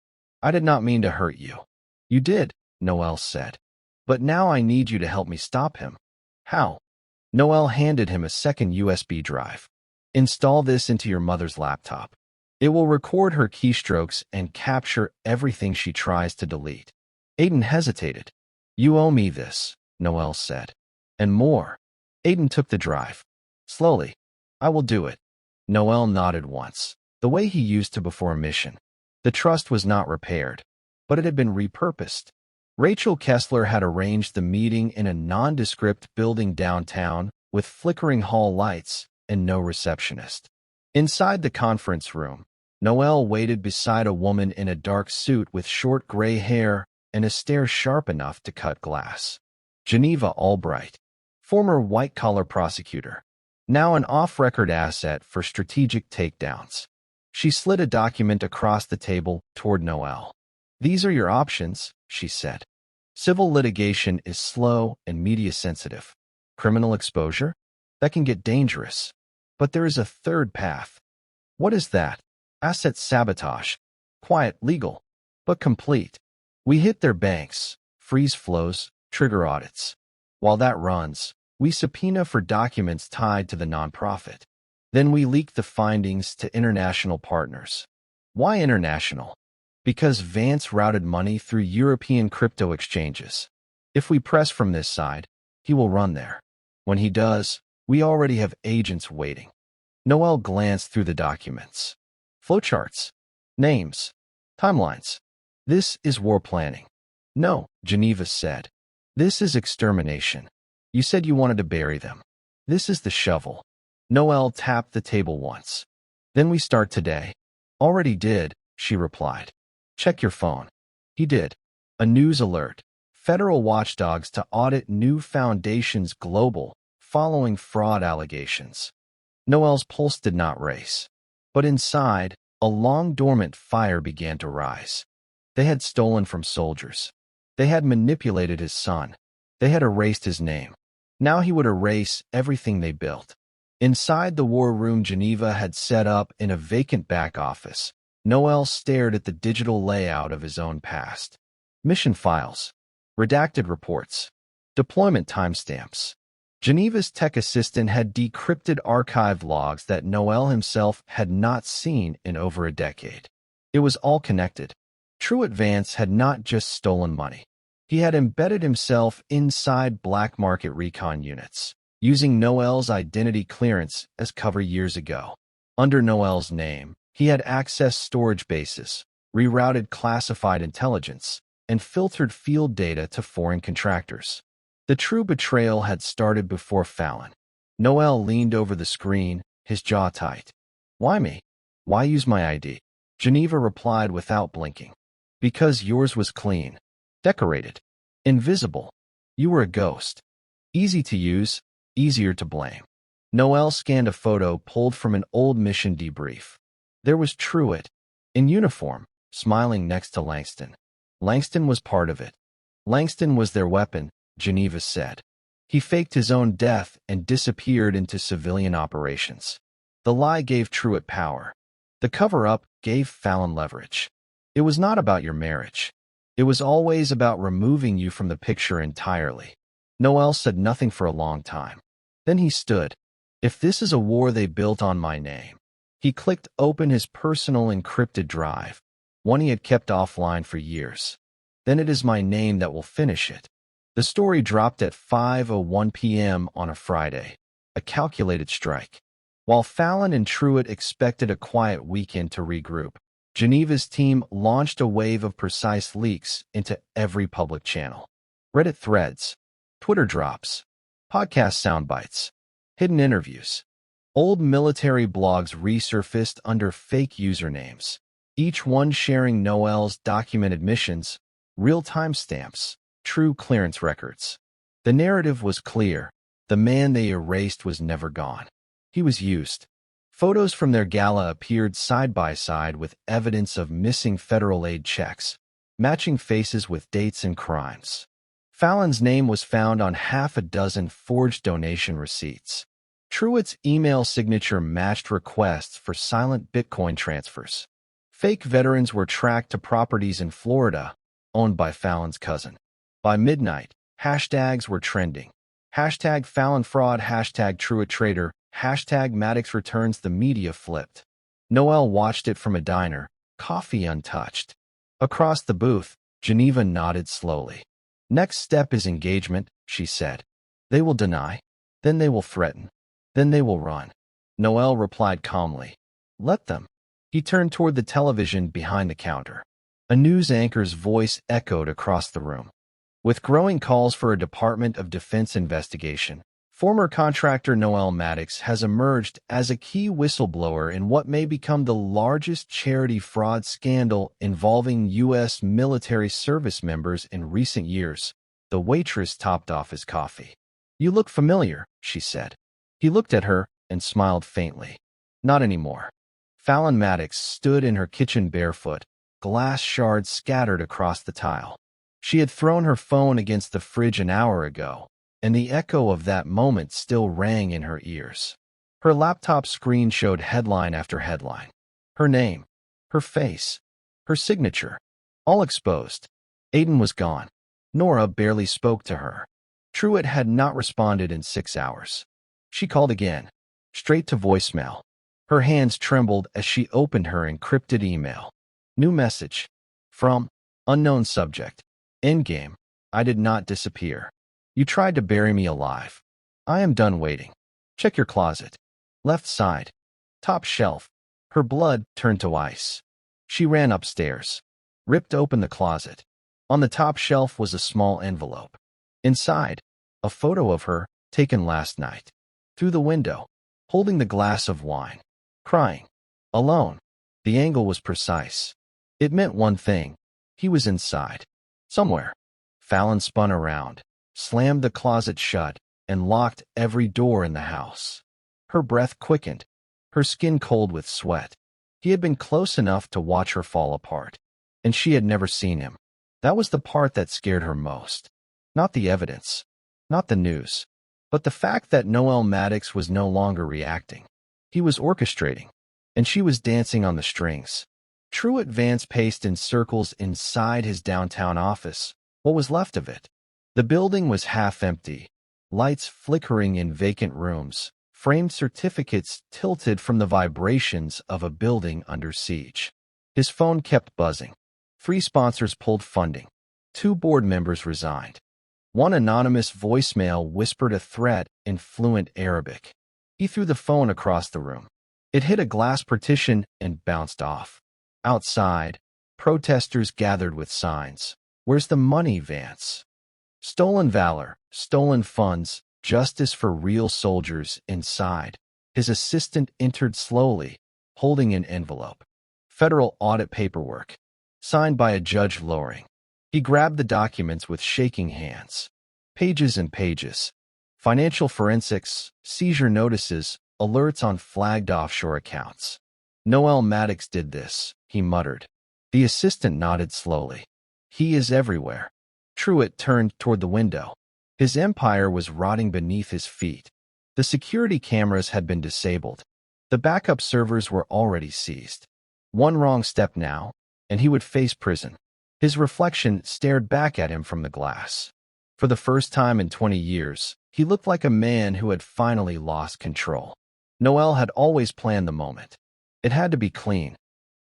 I did not mean to hurt you. You did, Noelle said. But now I need you to help me stop him. How? Noelle handed him a second USB drive. Install this into your mother's laptop. It will record her keystrokes and capture everything she tries to delete. Aiden hesitated. You owe me this, Noelle said. And more. Aiden took the drive. Slowly. I will do it. Noelle nodded once, the way he used to before a mission. The trust was not repaired, but it had been repurposed. Rachel Kessler had arranged the meeting in a nondescript building downtown with flickering hall lights and no receptionist. Inside the conference room, Noelle waited beside a woman in a dark suit with short gray hair and a stare sharp enough to cut glass. Geneva Albright, former white-collar prosecutor, now an off-record asset for strategic takedowns. She slid a document across the table toward Noelle. These are your options, she said. Civil litigation is slow and media-sensitive. Criminal exposure? That can get dangerous. But there is a third path. What is that? Asset sabotage. Quiet, legal, but complete. We hit their banks, freeze flows, trigger audits. While that runs, we subpoena for documents tied to the nonprofit. Then we leak the findings to international partners. Why international? Because Vance routed money through European crypto exchanges. If we press from this side, he will run there. When he does, we already have agents waiting. Noelle glanced through the documents. Flowcharts, names, timelines. This is war planning. No, Geneva said. This is extermination. You said you wanted to bury them. This is the shovel. Noelle tapped the table once. Then we start today. Already did, she replied. Check your phone. He did. A news alert. Federal watchdogs to audit new foundations global following fraud allegations. Noelle's pulse did not race. But inside, a long-dormant fire began to rise. They had stolen from soldiers. They had manipulated his son. They had erased his name. Now he would erase everything they built. Inside the war room Geneva had set up in a vacant back office, Noelle stared at the digital layout of his own past. Mission files, redacted reports, deployment timestamps. Geneva's tech assistant had decrypted archived logs that Noelle himself had not seen in over a decade. It was all connected. Truett Vance had not just stolen money. He had embedded himself inside black market recon units, using Noelle's identity clearance as cover years ago. Under Noelle's name, he had accessed storage bases, rerouted classified intelligence, and filtered field data to foreign contractors. The true betrayal had started before Fallon. Noelle leaned over the screen, his jaw tight. Why me? Why use my ID? Geneva replied without blinking. Because yours was clean, decorated, invisible. You were a ghost. Easy to use, easier to blame. Noelle scanned a photo pulled from an old mission debrief. There was Truett, in uniform, smiling next to Langston. Langston was part of it. Langston was their weapon, Geneva said. He faked his own death and disappeared into civilian operations. The lie gave Truett power. The cover-up gave Fallon leverage. It was not about your marriage. It was always about removing you from the picture entirely. Noelle said nothing for a long time. Then he stood. If this is a war they built on my name. He clicked open his personal encrypted drive, one he had kept offline for years. Then it is my name that will finish it. The story dropped at 5:01 p.m. on a Friday, a calculated strike. While Fallon and Truitt expected a quiet weekend to regroup, Geneva's team launched a wave of precise leaks into every public channel. Reddit threads, Twitter drops, podcast soundbites, hidden interviews. Old military blogs resurfaced under fake usernames, each one sharing Noel's documented missions, real timestamps, true clearance records. The narrative was clear. The man they erased was never gone. He was used. Photos from their gala appeared side by side with evidence of missing federal aid checks, matching faces with dates and crimes. Fallon's name was found on half a dozen forged donation receipts. Truitt's email signature matched requests for silent Bitcoin transfers. Fake veterans were tracked to properties in Florida, owned by Fallon's cousin. By midnight, hashtags were trending. Hashtag Fallon fraud, hashtag Truitt traitor, hashtag Maddox returns. The media flipped. Noel watched it from a diner, coffee untouched. Across the booth, Geneva nodded slowly. Next step is engagement, she said. They will deny. Then they will threaten. Then they will run. Noel replied calmly. Let them. He turned toward the television behind the counter. A news anchor's voice echoed across the room. With growing calls for a Department of Defense investigation, former contractor Noel Maddox has emerged as a key whistleblower in what may become the largest charity fraud scandal involving U.S. military service members in recent years. The waitress topped off his coffee. You look familiar, she said. He looked at her and smiled faintly. Not anymore. Fallon Maddox stood in her kitchen barefoot, glass shards scattered across the tile. She had thrown her phone against the fridge an hour ago, and the echo of that moment still rang in her ears. Her laptop screen showed headline after headline. Her name, her face, her signature, all exposed. Aiden was gone. Nora barely spoke to her. Truitt had not responded in 6 hours. She called again, straight to voicemail. Her hands trembled as she opened her encrypted email. New message. From unknown subject. Endgame. I did not disappear. You tried to bury me alive. I am done waiting. Check your closet. Left side. Top shelf. Her blood turned to ice. She ran upstairs. Ripped open the closet. On the top shelf was a small envelope. Inside, a photo of her, taken last night. Through the window, holding the glass of wine. Crying. Alone. The angle was precise. It meant one thing. He was inside. Somewhere. Fallon spun around, slammed the closet shut, and locked every door in the house. Her breath quickened, her skin cold with sweat. He had been close enough to watch her fall apart, and she had never seen him. That was the part that scared her most. Not the evidence, not the news, but the fact that Noel Maddox was no longer reacting. He was orchestrating, and she was dancing on the strings. Truitt Vance paced in circles inside his downtown office, what was left of it. The building was half empty, lights flickering in vacant rooms, framed certificates tilted from the vibrations of a building under siege. His phone kept buzzing. 3 sponsors pulled funding. 2 board members resigned. One anonymous voicemail whispered a threat in fluent Arabic. He threw the phone across the room. It hit a glass partition and bounced off. Outside, protesters gathered with signs. Where's the money, Vance? Stolen valor, stolen funds, justice for real soldiers. Inside, his assistant entered slowly, holding an envelope. Federal audit paperwork, signed by a judge lowering. He grabbed the documents with shaking hands. Pages and pages. Financial forensics, seizure notices, alerts on flagged offshore accounts. Noel Maddox did this, he muttered. The assistant nodded slowly. He is everywhere. Truitt turned toward the window. His empire was rotting beneath his feet. The security cameras had been disabled. The backup servers were already seized. One wrong step now, and he would face prison. His reflection stared back at him from the glass. For the first time in 20 years, he looked like a man who had finally lost control. Noel had always planned the moment. It had to be clean,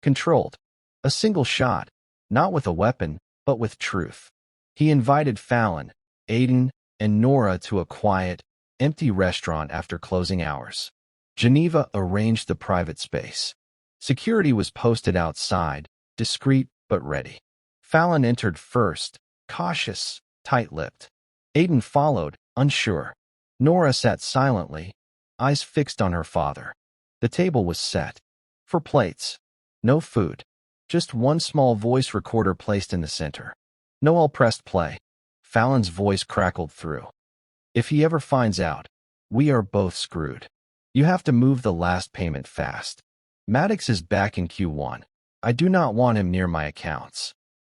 controlled. A single shot, not with a weapon, but with truth. He invited Fallon, Aiden, and Nora to a quiet, empty restaurant after closing hours. Geneva arranged the private space. Security was posted outside, discreet but ready. Fallon entered first, cautious, tight-lipped. Aiden followed, unsure. Nora sat silently, eyes fixed on her father. The table was set. 4 plates. No food. Just one small voice recorder placed in the center. Noel pressed play. Fallon's voice crackled through. If he ever finds out, we are both screwed. You have to move the last payment fast. Maddox is back in Q1. I do not want him near my accounts.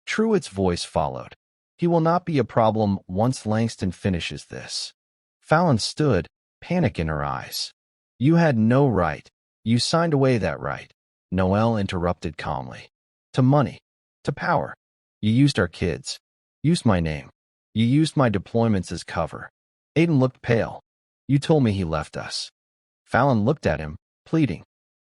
Truett's voice followed. He will not be a problem once Langston finishes this. Fallon stood, panic in her eyes. You had no right. You signed away that right. Noel interrupted calmly. To money. To power. You used our kids. Used my name. You used my deployments as cover. Aiden looked pale. You told me he left us. Fallon looked at him, pleading.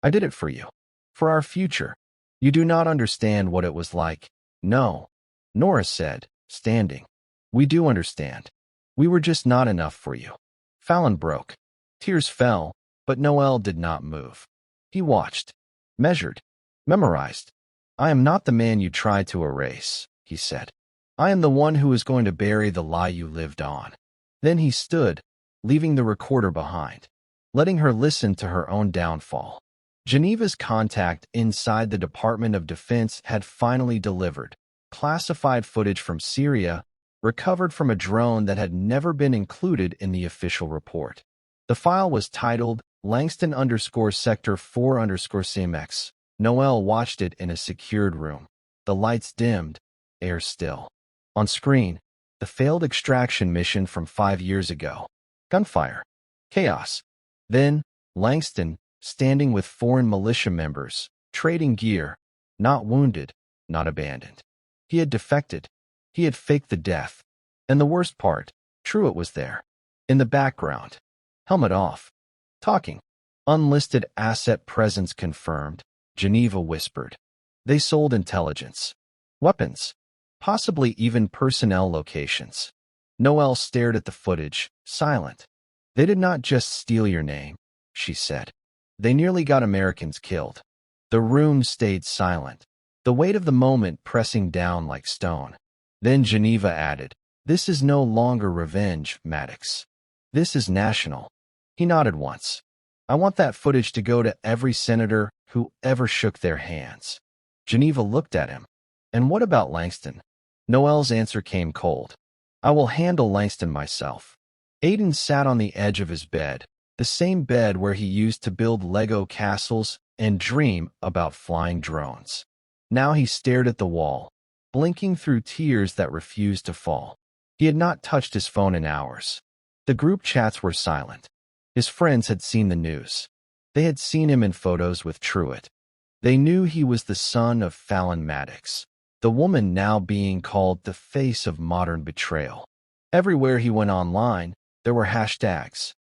I did it for you. For our future. You do not understand what it was like. No. Nora said, standing. We do understand. We were just not enough for you. Fallon broke. Tears fell, but Noel did not move. He watched. Measured. Memorized. I am not the man you tried to erase, he said. I am the one who is going to bury the lie you lived on. Then he stood, leaving the recorder behind, letting her listen to her own downfall. Geneva's contact inside the Department of Defense had finally delivered classified footage from Syria, recovered from a drone that had never been included in the official report. The file was titled Langston_Sector 4_CMX. Noel watched it in a secured room. The lights dimmed, air still. On screen, the failed extraction mission from 5 years ago. Gunfire. Chaos. Then, Langston, standing with foreign militia members, trading gear, not wounded, not abandoned. He had defected. He had faked the death. And the worst part, Truett was there. In the background. Helmet off. Talking. Unlisted asset presence confirmed, Geneva whispered. They sold intelligence. Weapons. Possibly even personnel locations. Noel stared at the footage, silent. They did not just steal your name, she said. They nearly got Americans killed. The room stayed silent, the weight of the moment pressing down like stone. Then Geneva added, This is no longer revenge, Maddox. This is national. He nodded once. I want that footage to go to every senator who ever shook their hands. Geneva looked at him. And what about Langston? Noel's answer came cold. I will handle Langston myself. Aiden sat on the edge of his bed, the same bed where he used to build Lego castles and dream about flying drones. Now he stared at the wall, blinking through tears that refused to fall. He had not touched his phone in hours. The group chats were silent. His friends had seen the news. They had seen him in photos with Truett. They knew he was the son of Fallon Maddox, the woman now being called the face of modern betrayal. Everywhere he went online, there were hashtags.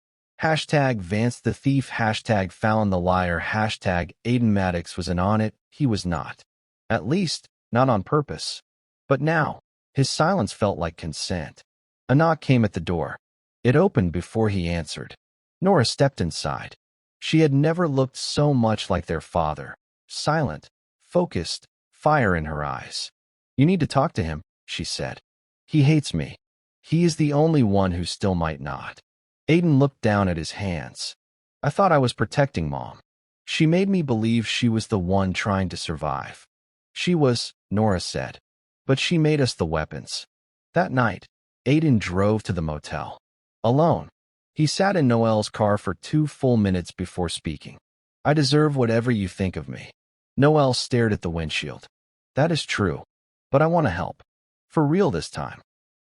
Hashtag Vance the thief, hashtag Fallon the liar, hashtag Aiden Maddox was in on it, he was not. At least, not on purpose. But now, his silence felt like consent. A knock came at the door. It opened before he answered. Nora stepped inside. She had never looked so much like their father. Silent, focused, fire in her eyes. You need to talk to him, she said. He hates me. He is the only one who still might not. Aiden looked down at his hands. I thought I was protecting Mom. She made me believe she was the one trying to survive. She was, Nora said. But she made us the weapons. That night, Aiden drove to the motel. Alone. He sat in Noel's car for 2 full minutes before speaking. I deserve whatever you think of me. Noel stared at the windshield. That is true. But I want to help. For real this time.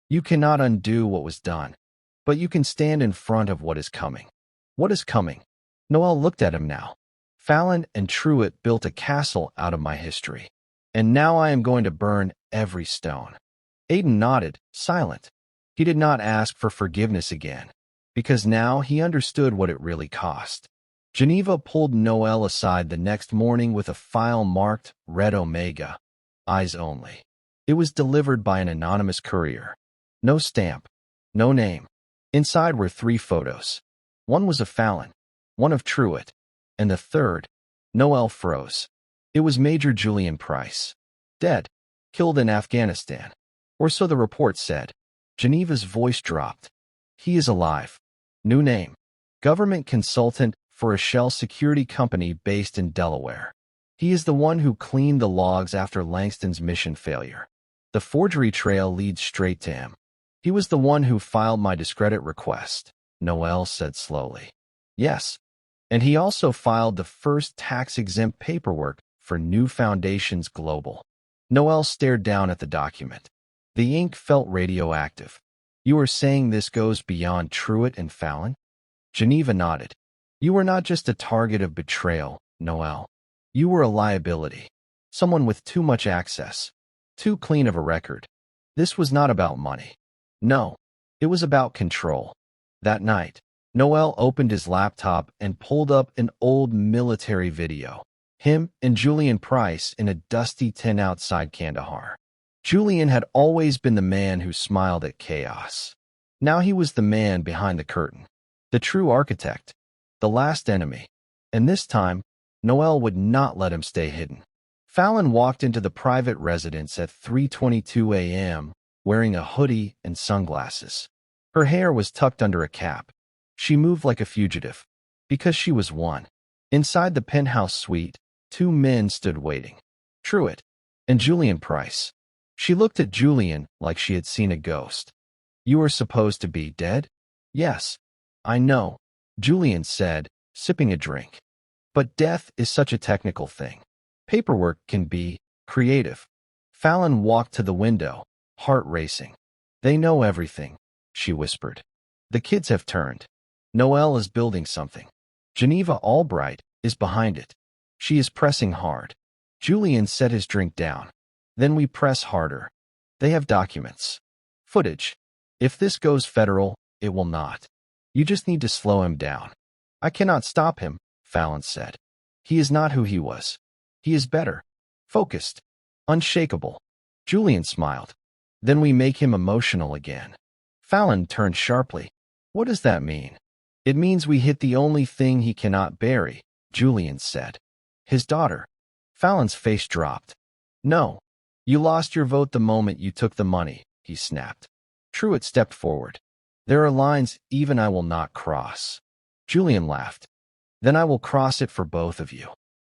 You cannot undo what was done. But you can stand in front of what is coming. What is coming? Noel looked at him now. Fallon and Truett built a castle out of my history. And now I am going to burn every stone. Aiden nodded, silent. He did not ask for forgiveness again, because now he understood what it really cost. Geneva pulled Noel aside the next morning with a file marked Red Omega, eyes only. It was delivered by an anonymous courier. No stamp, no name. Inside were 3 photos. One was of Fallon, one of Truett, and the third. Noel froze. It was Major Julian Price. Dead. Killed in Afghanistan. Or so the report said. Geneva's voice dropped. He is alive. New name. Government consultant for a shell security company based in Delaware. He is the one who cleaned the logs after Langston's mission failure. The forgery trail leads straight to him. He was the one who filed my discredit request, Noel said slowly. Yes. And he also filed the first tax-exempt paperwork for New Foundations Global. Noel stared down at the document. The ink felt radioactive. You are saying this goes beyond Truett and Fallon? Geneva nodded. You were not just a target of betrayal, Noel. You were a liability. Someone with too much access. Too clean of a record. This was not about money. No. It was about control. That night, Noel opened his laptop and pulled up an old military video. Him and Julian Price in a dusty tent outside Kandahar. Julian had always been the man who smiled at chaos. Now he was the man behind the curtain. The true architect. The last enemy. And this time, Noel would not let him stay hidden. Fallon walked into the private residence at 3:22 a.m., wearing a hoodie and sunglasses. Her hair was tucked under a cap. She moved like a fugitive, because she was one. Inside the penthouse suite, 2 men stood waiting. Truett and Julian Price. She looked at Julian like she had seen a ghost. You are supposed to be dead? Yes. I know, Julian said, sipping a drink. But death is such a technical thing. Paperwork can be creative. Fallon walked to the window, heart racing. They know everything, she whispered. The kids have turned. Noel is building something. Geneva Albright is behind it. She is pressing hard. Julian set his drink down. Then we press harder. They have documents. Footage. If this goes federal, it will not. You just need to slow him down. I cannot stop him, Fallon said. He is not who he was. He is better. Focused. Unshakable. Julian smiled. Then we make him emotional again. Fallon turned sharply. What does that mean? It means we hit the only thing he cannot bury, Julian said. His daughter. Fallon's face dropped. No. You lost your vote the moment you took the money, he snapped. Truett stepped forward. There are lines even I will not cross. Julian laughed. Then I will cross it for both of you.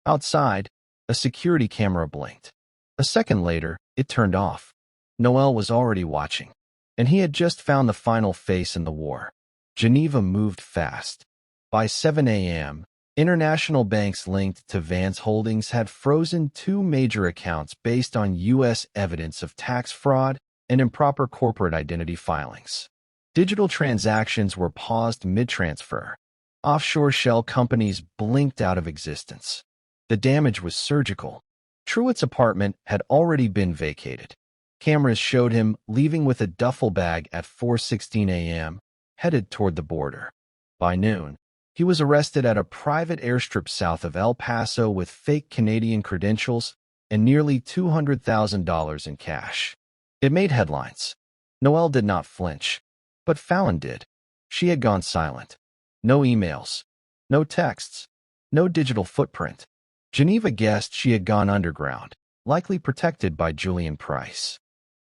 Outside, a security camera blinked. A second later, it turned off. Noel was already watching, and he had just found the final face in the war. Geneva moved fast. By 7 a.m., international banks linked to Vance Holdings had frozen 2 major accounts based on U.S. evidence of tax fraud and improper corporate identity filings. Digital transactions were paused mid-transfer. Offshore shell companies blinked out of existence. The damage was surgical. Truett's apartment had already been vacated. Cameras showed him leaving with a duffel bag at 4:16 a.m., headed toward the border. By noon, he was arrested at a private airstrip south of El Paso with fake Canadian credentials and nearly $200,000 in cash. It made headlines. Noel did not flinch, but Fallon did. She had gone silent. No emails, no texts, no digital footprint. Geneva guessed she had gone underground, likely protected by Julian Price.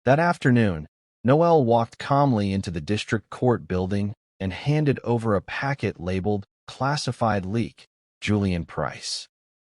That afternoon, Noel walked calmly into the district court building and handed over a packet labeled Classified Leak, Julian Price.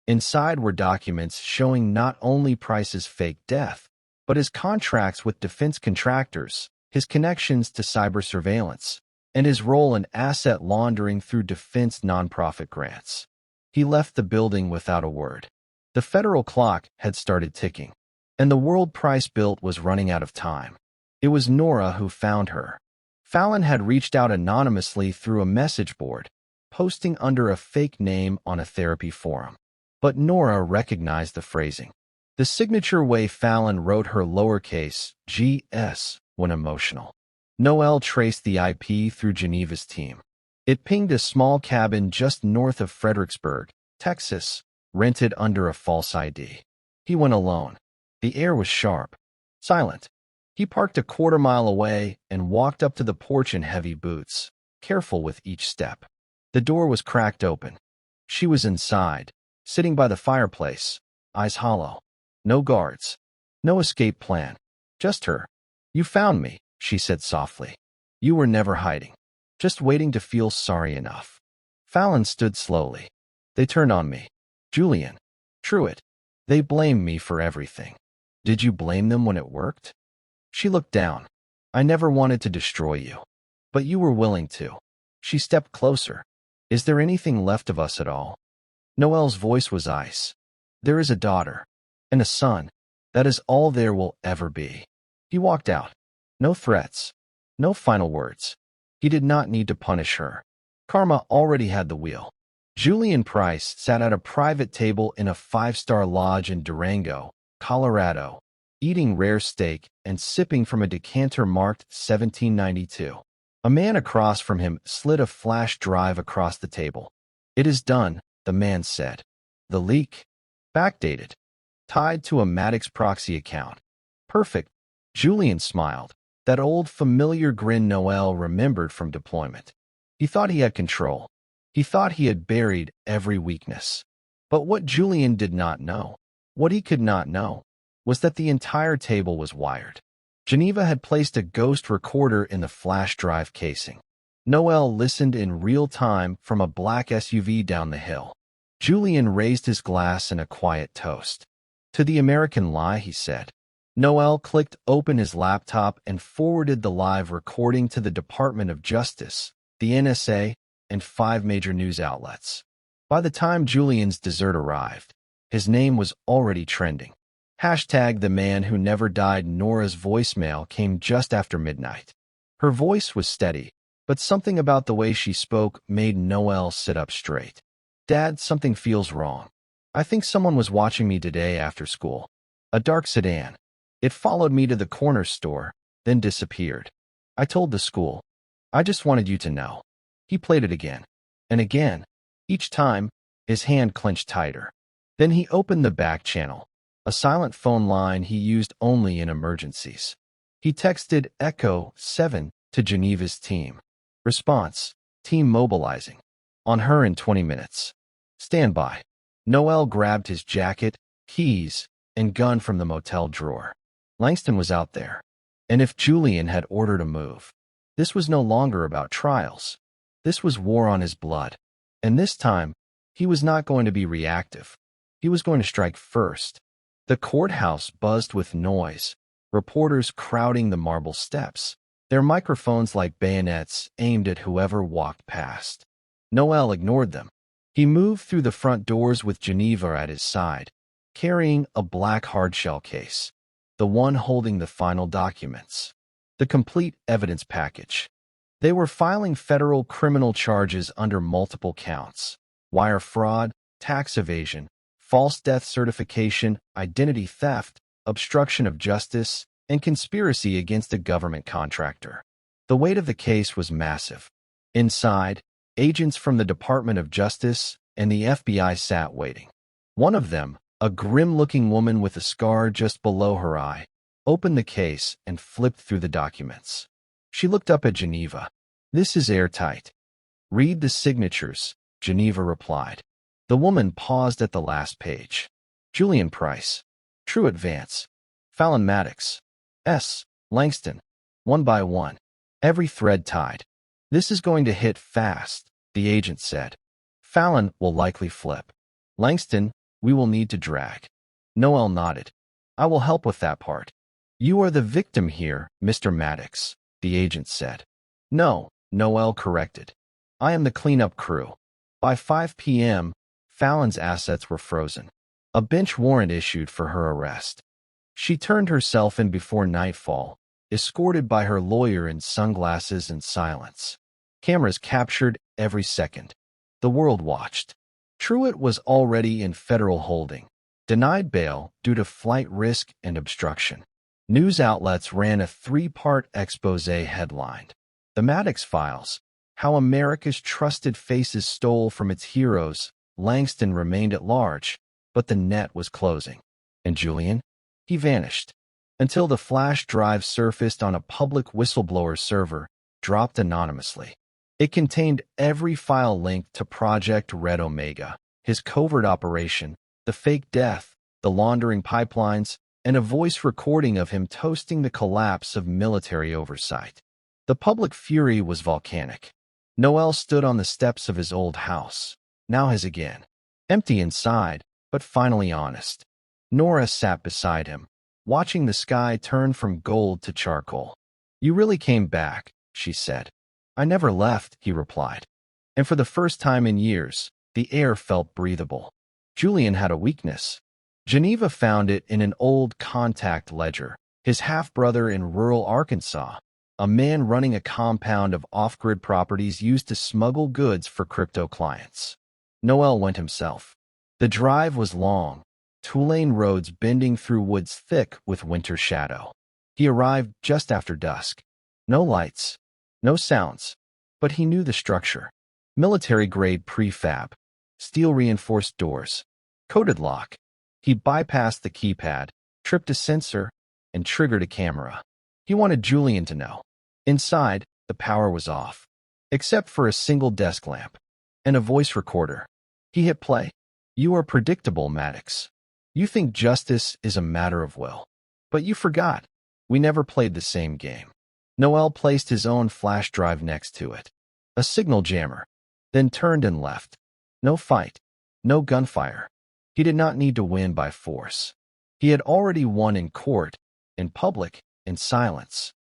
Inside were documents showing not only Price's fake death, but his contracts with defense contractors, his connections to cyber surveillance, and his role in asset laundering through defense nonprofit grants. He left the building without a word. The federal clock had started ticking, and the world Price built was running out of time. It was Nora who found her. Fallon had reached out anonymously through a message board, posting under a fake name on a therapy forum. But Nora recognized the phrasing. The signature way Fallon wrote her lowercase g.s when emotional. Noel traced the IP through Geneva's team. It pinged a small cabin just north of Fredericksburg, Texas, rented under a false ID. He went alone. The air was sharp, silent. He parked a quarter-mile away and walked up to the porch in heavy boots, careful with each step. The door was cracked open. She was inside, sitting by the fireplace, eyes hollow. No guards. No escape plan. Just her. "You found me," she said softly. "You were never hiding. Just waiting to feel sorry enough." Fallon stood slowly. "They turned on me. Julian. Truett. They blamed me for everything." "Did you blame them when it worked?" She looked down. "I never wanted to destroy you. But you were willing to." She stepped closer. "Is there anything left of us at all?" Noel's voice was ice. "There is a daughter. And a son. That is all there will ever be." He walked out. No threats. No final words. He did not need to punish her. Karma already had the wheel. Julian Price sat at a private table in a five-star lodge in Durango, Colorado, eating rare steak and sipping from a decanter marked 1792. A man across from him slid a flash drive across the table. "It is done," the man said. "The leak? Backdated. Tied to a Maddox proxy account. Perfect." Julian smiled. That old familiar grin Noel remembered from deployment. He thought he had control. He thought he had buried every weakness. But what Julian did not know, what he could not know, was that the entire table was wired. Geneva had placed a ghost recorder in the flash drive casing. Noel listened in real time from a black SUV down the hill. Julian raised his glass in a quiet toast. "To the American lie," he said. Noel clicked open his laptop and forwarded the live recording to the Department of Justice, the NSA, and 5 major news outlets. By the time Julian's dessert arrived, his name was already trending. Hashtag the man who never died. Nora's voicemail came just after midnight. Her voice was steady, but something about the way she spoke made Noel sit up straight. "Dad, something feels wrong. I think someone was watching me today after school. A dark sedan. It followed me to the corner store, then disappeared. I told the school. I just wanted you to know." He played it again. And again. Each time, his hand clenched tighter. Then he opened the back channel, a silent phone line he used only in emergencies. He texted Echo 7 to Geneva's team. Response: team mobilizing. On her in 20 minutes. Stand by. Noel grabbed his jacket, keys, and gun from the motel drawer. Langston was out there. And if Julian had ordered a move, this was no longer about trials. This was war on his blood. And this time, he was not going to be reactive. He was going to strike first. The courthouse buzzed with noise, reporters crowding the marble steps, their microphones like bayonets aimed at whoever walked past. Noel ignored them. He moved through the front doors with Geneva at his side, carrying a black hardshell case, the one holding the final documents, the complete evidence package. They were filing federal criminal charges under multiple counts: wire fraud, tax evasion, false death certification, identity theft, obstruction of justice, and conspiracy against a government contractor. The weight of the case was massive. Inside, agents from the Department of Justice and the FBI sat waiting. One of them, a grim-looking woman with a scar just below her eye, opened the case and flipped through the documents. She looked up at Geneva. "This is airtight." "Read the signatures," Geneva replied. The woman paused at the last page. Julian Price. Truett Vance. Fallon Maddox. S. Langston. One by one. Every thread tied. "This is going to hit fast," the agent said. "Fallon will likely flip. Langston, we will need to drag." Noel nodded. "I will help with that part." "You are the victim here, Mr. Maddox," the agent said. "No," Noel corrected. "I am the cleanup crew." By 5 p.m., Fallon's assets were frozen. A bench warrant issued for her arrest. She turned herself in before nightfall, escorted by her lawyer in sunglasses and silence. Cameras captured every second. The world watched. Truett was already in federal holding, denied bail due to flight risk and obstruction. News outlets ran a three-part expose headlined. The Maddox Files: How America's Trusted Faces Stole from Its Heroes. Langston remained at large, but the net was closing. And Julian? He vanished. Until the flash drive surfaced on a public whistleblower server, dropped anonymously. It contained every file linked to Project Red Omega, his covert operation, the fake death, the laundering pipelines, and a voice recording of him toasting the collapse of military oversight. The public fury was volcanic. Noel stood on the steps of his old house, now his again. Empty inside, but finally honest. Nora sat beside him, watching the sky turn from gold to charcoal. "You really came back," she said. "I never left," he replied. And for the first time in years, the air felt breathable. Julian had a weakness. Geneva found it in an old contact ledger. His half-brother in rural Arkansas, a man running a compound of off-grid properties used to smuggle goods for crypto clients. Noel went himself. The drive was long, two-lane roads bending through woods thick with winter shadow. He arrived just after dusk. No lights, no sounds, but he knew the structure. Military-grade prefab, steel-reinforced doors, coded lock. He bypassed the keypad, tripped a sensor, and triggered a camera. He wanted Julian to know. Inside, the power was off, except for a single desk lamp and a voice recorder. He hit play. "You are predictable, Maddox. You think justice is a matter of will. But you forgot. We never played the same game." Noel placed his own flash drive next to it. A signal jammer. Then turned and left. No fight. No gunfire. He did not need to win by force. He had already won in court, in public, in silence.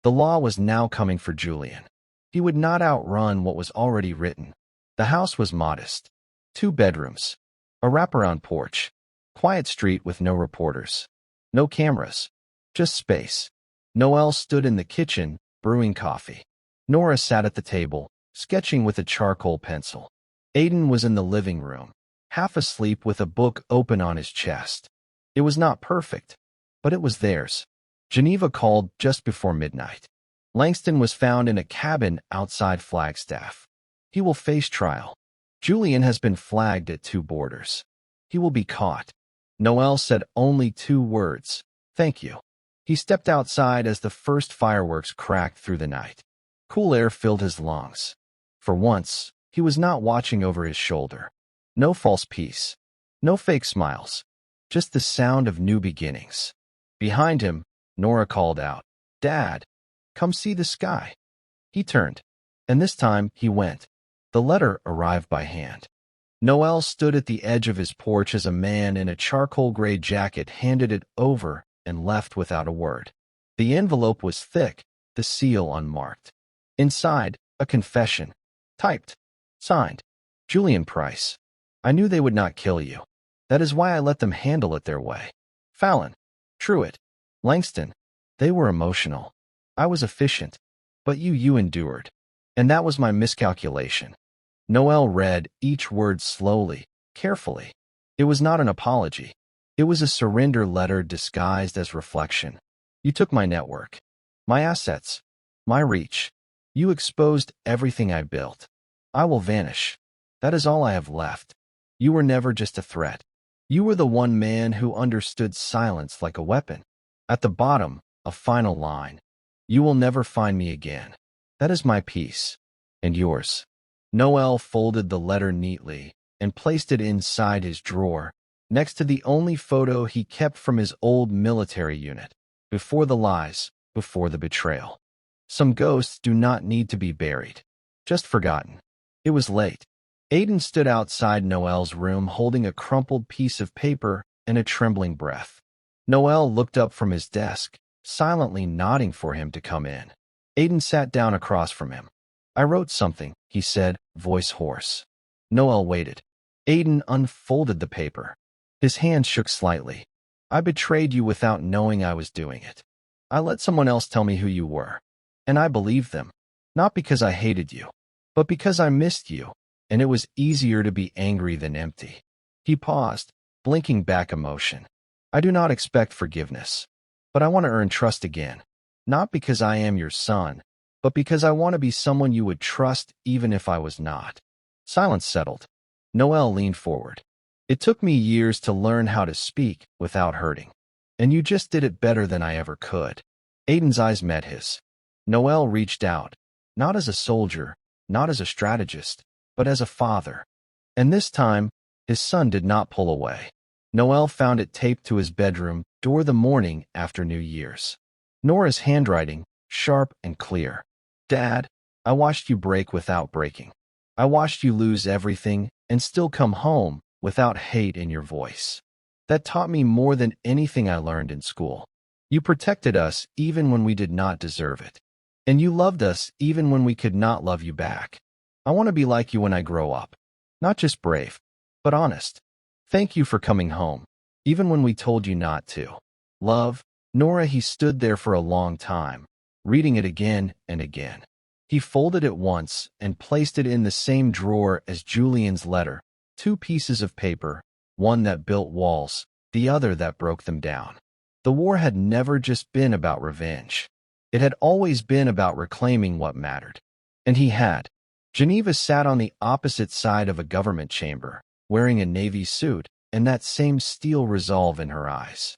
The law was now coming for Julian. He would not outrun what was already written. The house was modest. 2 bedrooms. A wraparound porch. Quiet street with no reporters. No cameras. Just space. Noel stood in the kitchen, brewing coffee. Nora sat at the table, sketching with a charcoal pencil. Aiden was in the living room, half asleep with a book open on his chest. It was not perfect, but it was theirs. Geneva called just before midnight. Langston was found in a cabin outside Flagstaff. He will face trial. Julian has been flagged at 2 borders. He will be caught. Noel said only 2 words: "Thank you." He stepped outside as the first fireworks cracked through the night. Cool air filled his lungs. For once, he was not watching over his shoulder. No false peace. No fake smiles. Just the sound of new beginnings. Behind him, Nora called out, "Dad, come see the sky." He turned, and this time he went. The letter arrived by hand. Noel stood at the edge of his porch as a man in a charcoal-gray jacket handed it over and left without a word. The envelope was thick, the seal unmarked. Inside, a confession. Typed. Signed. Julian Price. "I knew they would not kill you. That is why I let them handle it their way. Fallon. Truitt. Langston. They were emotional. I was efficient. But you endured. And that was my miscalculation." Noel read each word slowly, carefully. It was not an apology. It was a surrender letter disguised as reflection. "You took my network, my assets, my reach. You exposed everything I built. I will vanish. That is all I have left. You were never just a threat. You were the one man who understood silence like a weapon." At the bottom, a final line. "You will never find me again. That is my peace. And yours." Noel folded the letter neatly and placed it inside his drawer, next to the only photo he kept from his old military unit. Before the lies, before the betrayal. Some ghosts do not need to be buried, just forgotten. It was late. Aiden stood outside Noel's room holding a crumpled piece of paper and a trembling breath. Noel looked up from his desk, silently nodding for him to come in. Aiden sat down across from him. "I wrote something," he said, voice hoarse. Noel waited. Aiden unfolded the paper. His hand shook slightly. "I betrayed you without knowing I was doing it. I let someone else tell me who you were. And I believed them. Not because I hated you, but because I missed you, and it was easier to be angry than empty." He paused, blinking back emotion. "I do not expect forgiveness. But I want to earn trust again. Not because I am your son, but because I want to be someone you would trust even if I was not." Silence settled. Noel leaned forward. "It took me years to learn how to speak without hurting. And you just did it better than I ever could." Aiden's eyes met his. Noel reached out, not as a soldier, not as a strategist, but as a father. And this time, his son did not pull away. Noel found it taped to his bedroom door the morning after New Year's. Nora's handwriting, sharp and clear. "Dad, I watched you break without breaking. I watched you lose everything and still come home without hate in your voice. That taught me more than anything I learned in school. You protected us even when we did not deserve it. And you loved us even when we could not love you back. I want to be like you when I grow up. Not just brave, but honest. Thank you for coming home, even when we told you not to. Love, Nora." He stood there for a long time, reading it again and again. He folded it once and placed it in the same drawer as Julian's letter, two pieces of paper, one that built walls, the other that broke them down. The war had never just been about revenge. It had always been about reclaiming what mattered. And he had. Geneva sat on the opposite side of a government chamber, wearing a Navy suit and that same steel resolve in her eyes.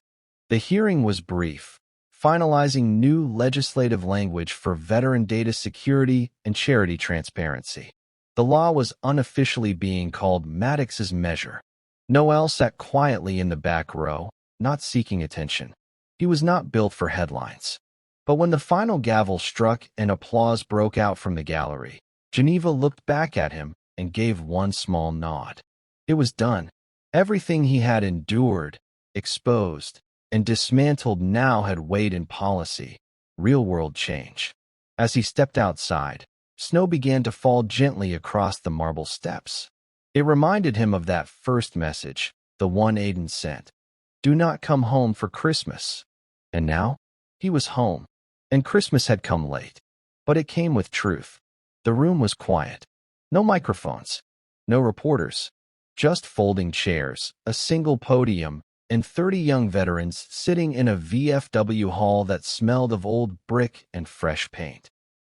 The hearing was brief, finalizing new legislative language for veteran data security and charity transparency. The law was unofficially being called Maddox's Measure. Noel sat quietly in the back row, not seeking attention. He was not built for headlines. But when the final gavel struck and applause broke out from the gallery, Geneva looked back at him and gave one small nod. It was done. Everything he had endured, exposed, and dismantled now had weighed in policy, real-world change. As he stepped outside, snow began to fall gently across the marble steps. It reminded him of that first message, the one Aiden sent. "Do not come home for Christmas." And now, he was home, and Christmas had come late. But it came with truth. The room was quiet. No microphones, no reporters, just folding chairs, a single podium, and 30 young veterans sitting in a VFW hall that smelled of old brick and fresh paint.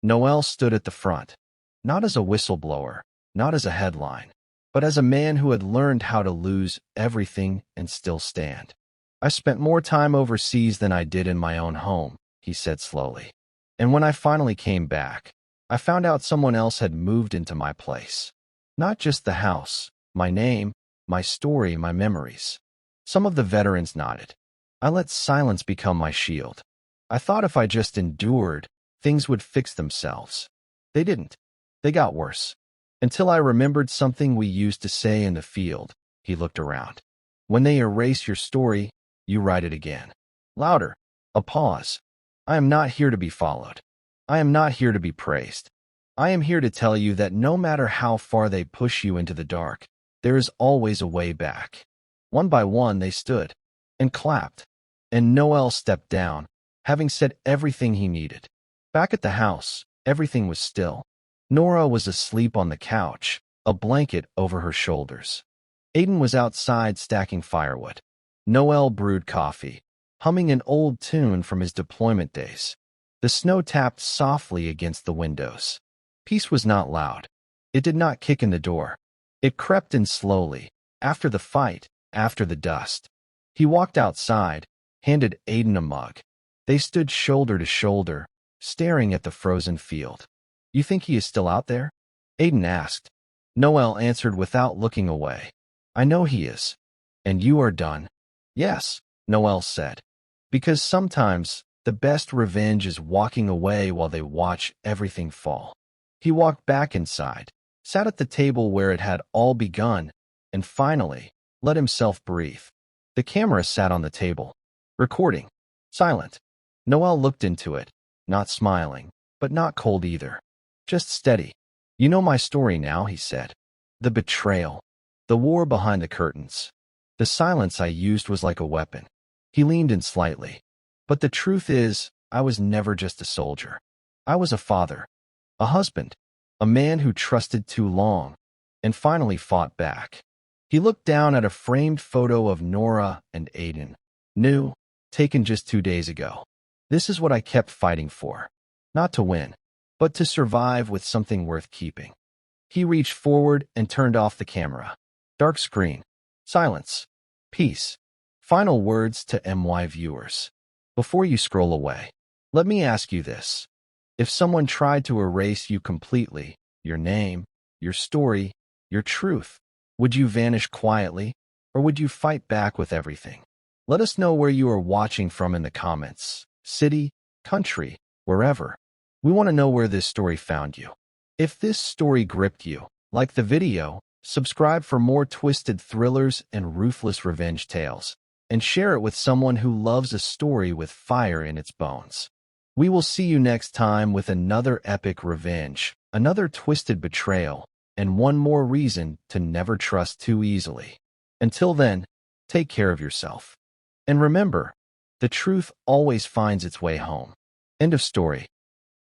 Noel stood at the front, not as a whistleblower, not as a headline, but as a man who had learned how to lose everything and still stand. "I spent more time overseas than I did in my own home," he said slowly. "And when I finally came back, I found out someone else had moved into my place. Not just the house, my name, my story, my memories." Some of the veterans nodded. "I let silence become my shield. I thought if I just endured, things would fix themselves. They didn't. They got worse. Until I remembered something we used to say in the field." He looked around. "When they erase your story, you write it again." Louder. A pause. "I am not here to be followed. I am not here to be praised. I am here to tell you that no matter how far they push you into the dark, there is always a way back." One by one they stood and clapped, and Noel stepped down, having said everything he needed. Back at the house, everything was still. Nora was asleep on the couch, a blanket over her shoulders. Aiden was outside stacking firewood. Noel brewed coffee, humming an old tune from his deployment days. The snow tapped softly against the windows. Peace was not loud. It did not kick in the door. It crept in slowly, after the fight, after the dust. He walked outside, handed Aiden a mug. They stood shoulder to shoulder, staring at the frozen field. "You think he is still out there?" Aiden asked. Noel answered without looking away. "I know he is." "And you are done?" "Yes," Noel said. "Because sometimes the best revenge is walking away while they watch everything fall." He walked back inside, sat at the table where it had all begun, and finally let himself breathe. The camera sat on the table, recording, silent. Noel looked into it, not smiling, but not cold either. Just steady. "You know my story now," he said. "The betrayal. The war behind the curtains. The silence I used was like a weapon." He leaned in slightly. "But the truth is, I was never just a soldier. I was a father, a husband, a man who trusted too long, and finally fought back." He looked down at a framed photo of Nora and Aiden. New, taken just 2 days ago. This is what I kept fighting for. Not to win, but to survive with something worth keeping. He reached forward and turned off the camera. Dark screen. Silence. Peace. Final words to MY viewers. Before you scroll away, let me ask you this. If someone tried to erase you completely, your name, your story, your truth, would you vanish quietly, or would you fight back with everything? Let us know where you are watching from in the comments. City, country, wherever. We want to know where this story found you. If this story gripped you, like the video, subscribe for more twisted thrillers and ruthless revenge tales, and share it with someone who loves a story with fire in its bones. We will see you next time with another epic revenge, another twisted betrayal, and one more reason to never trust too easily. Until then, take care of yourself. And remember, the truth always finds its way home. End of story.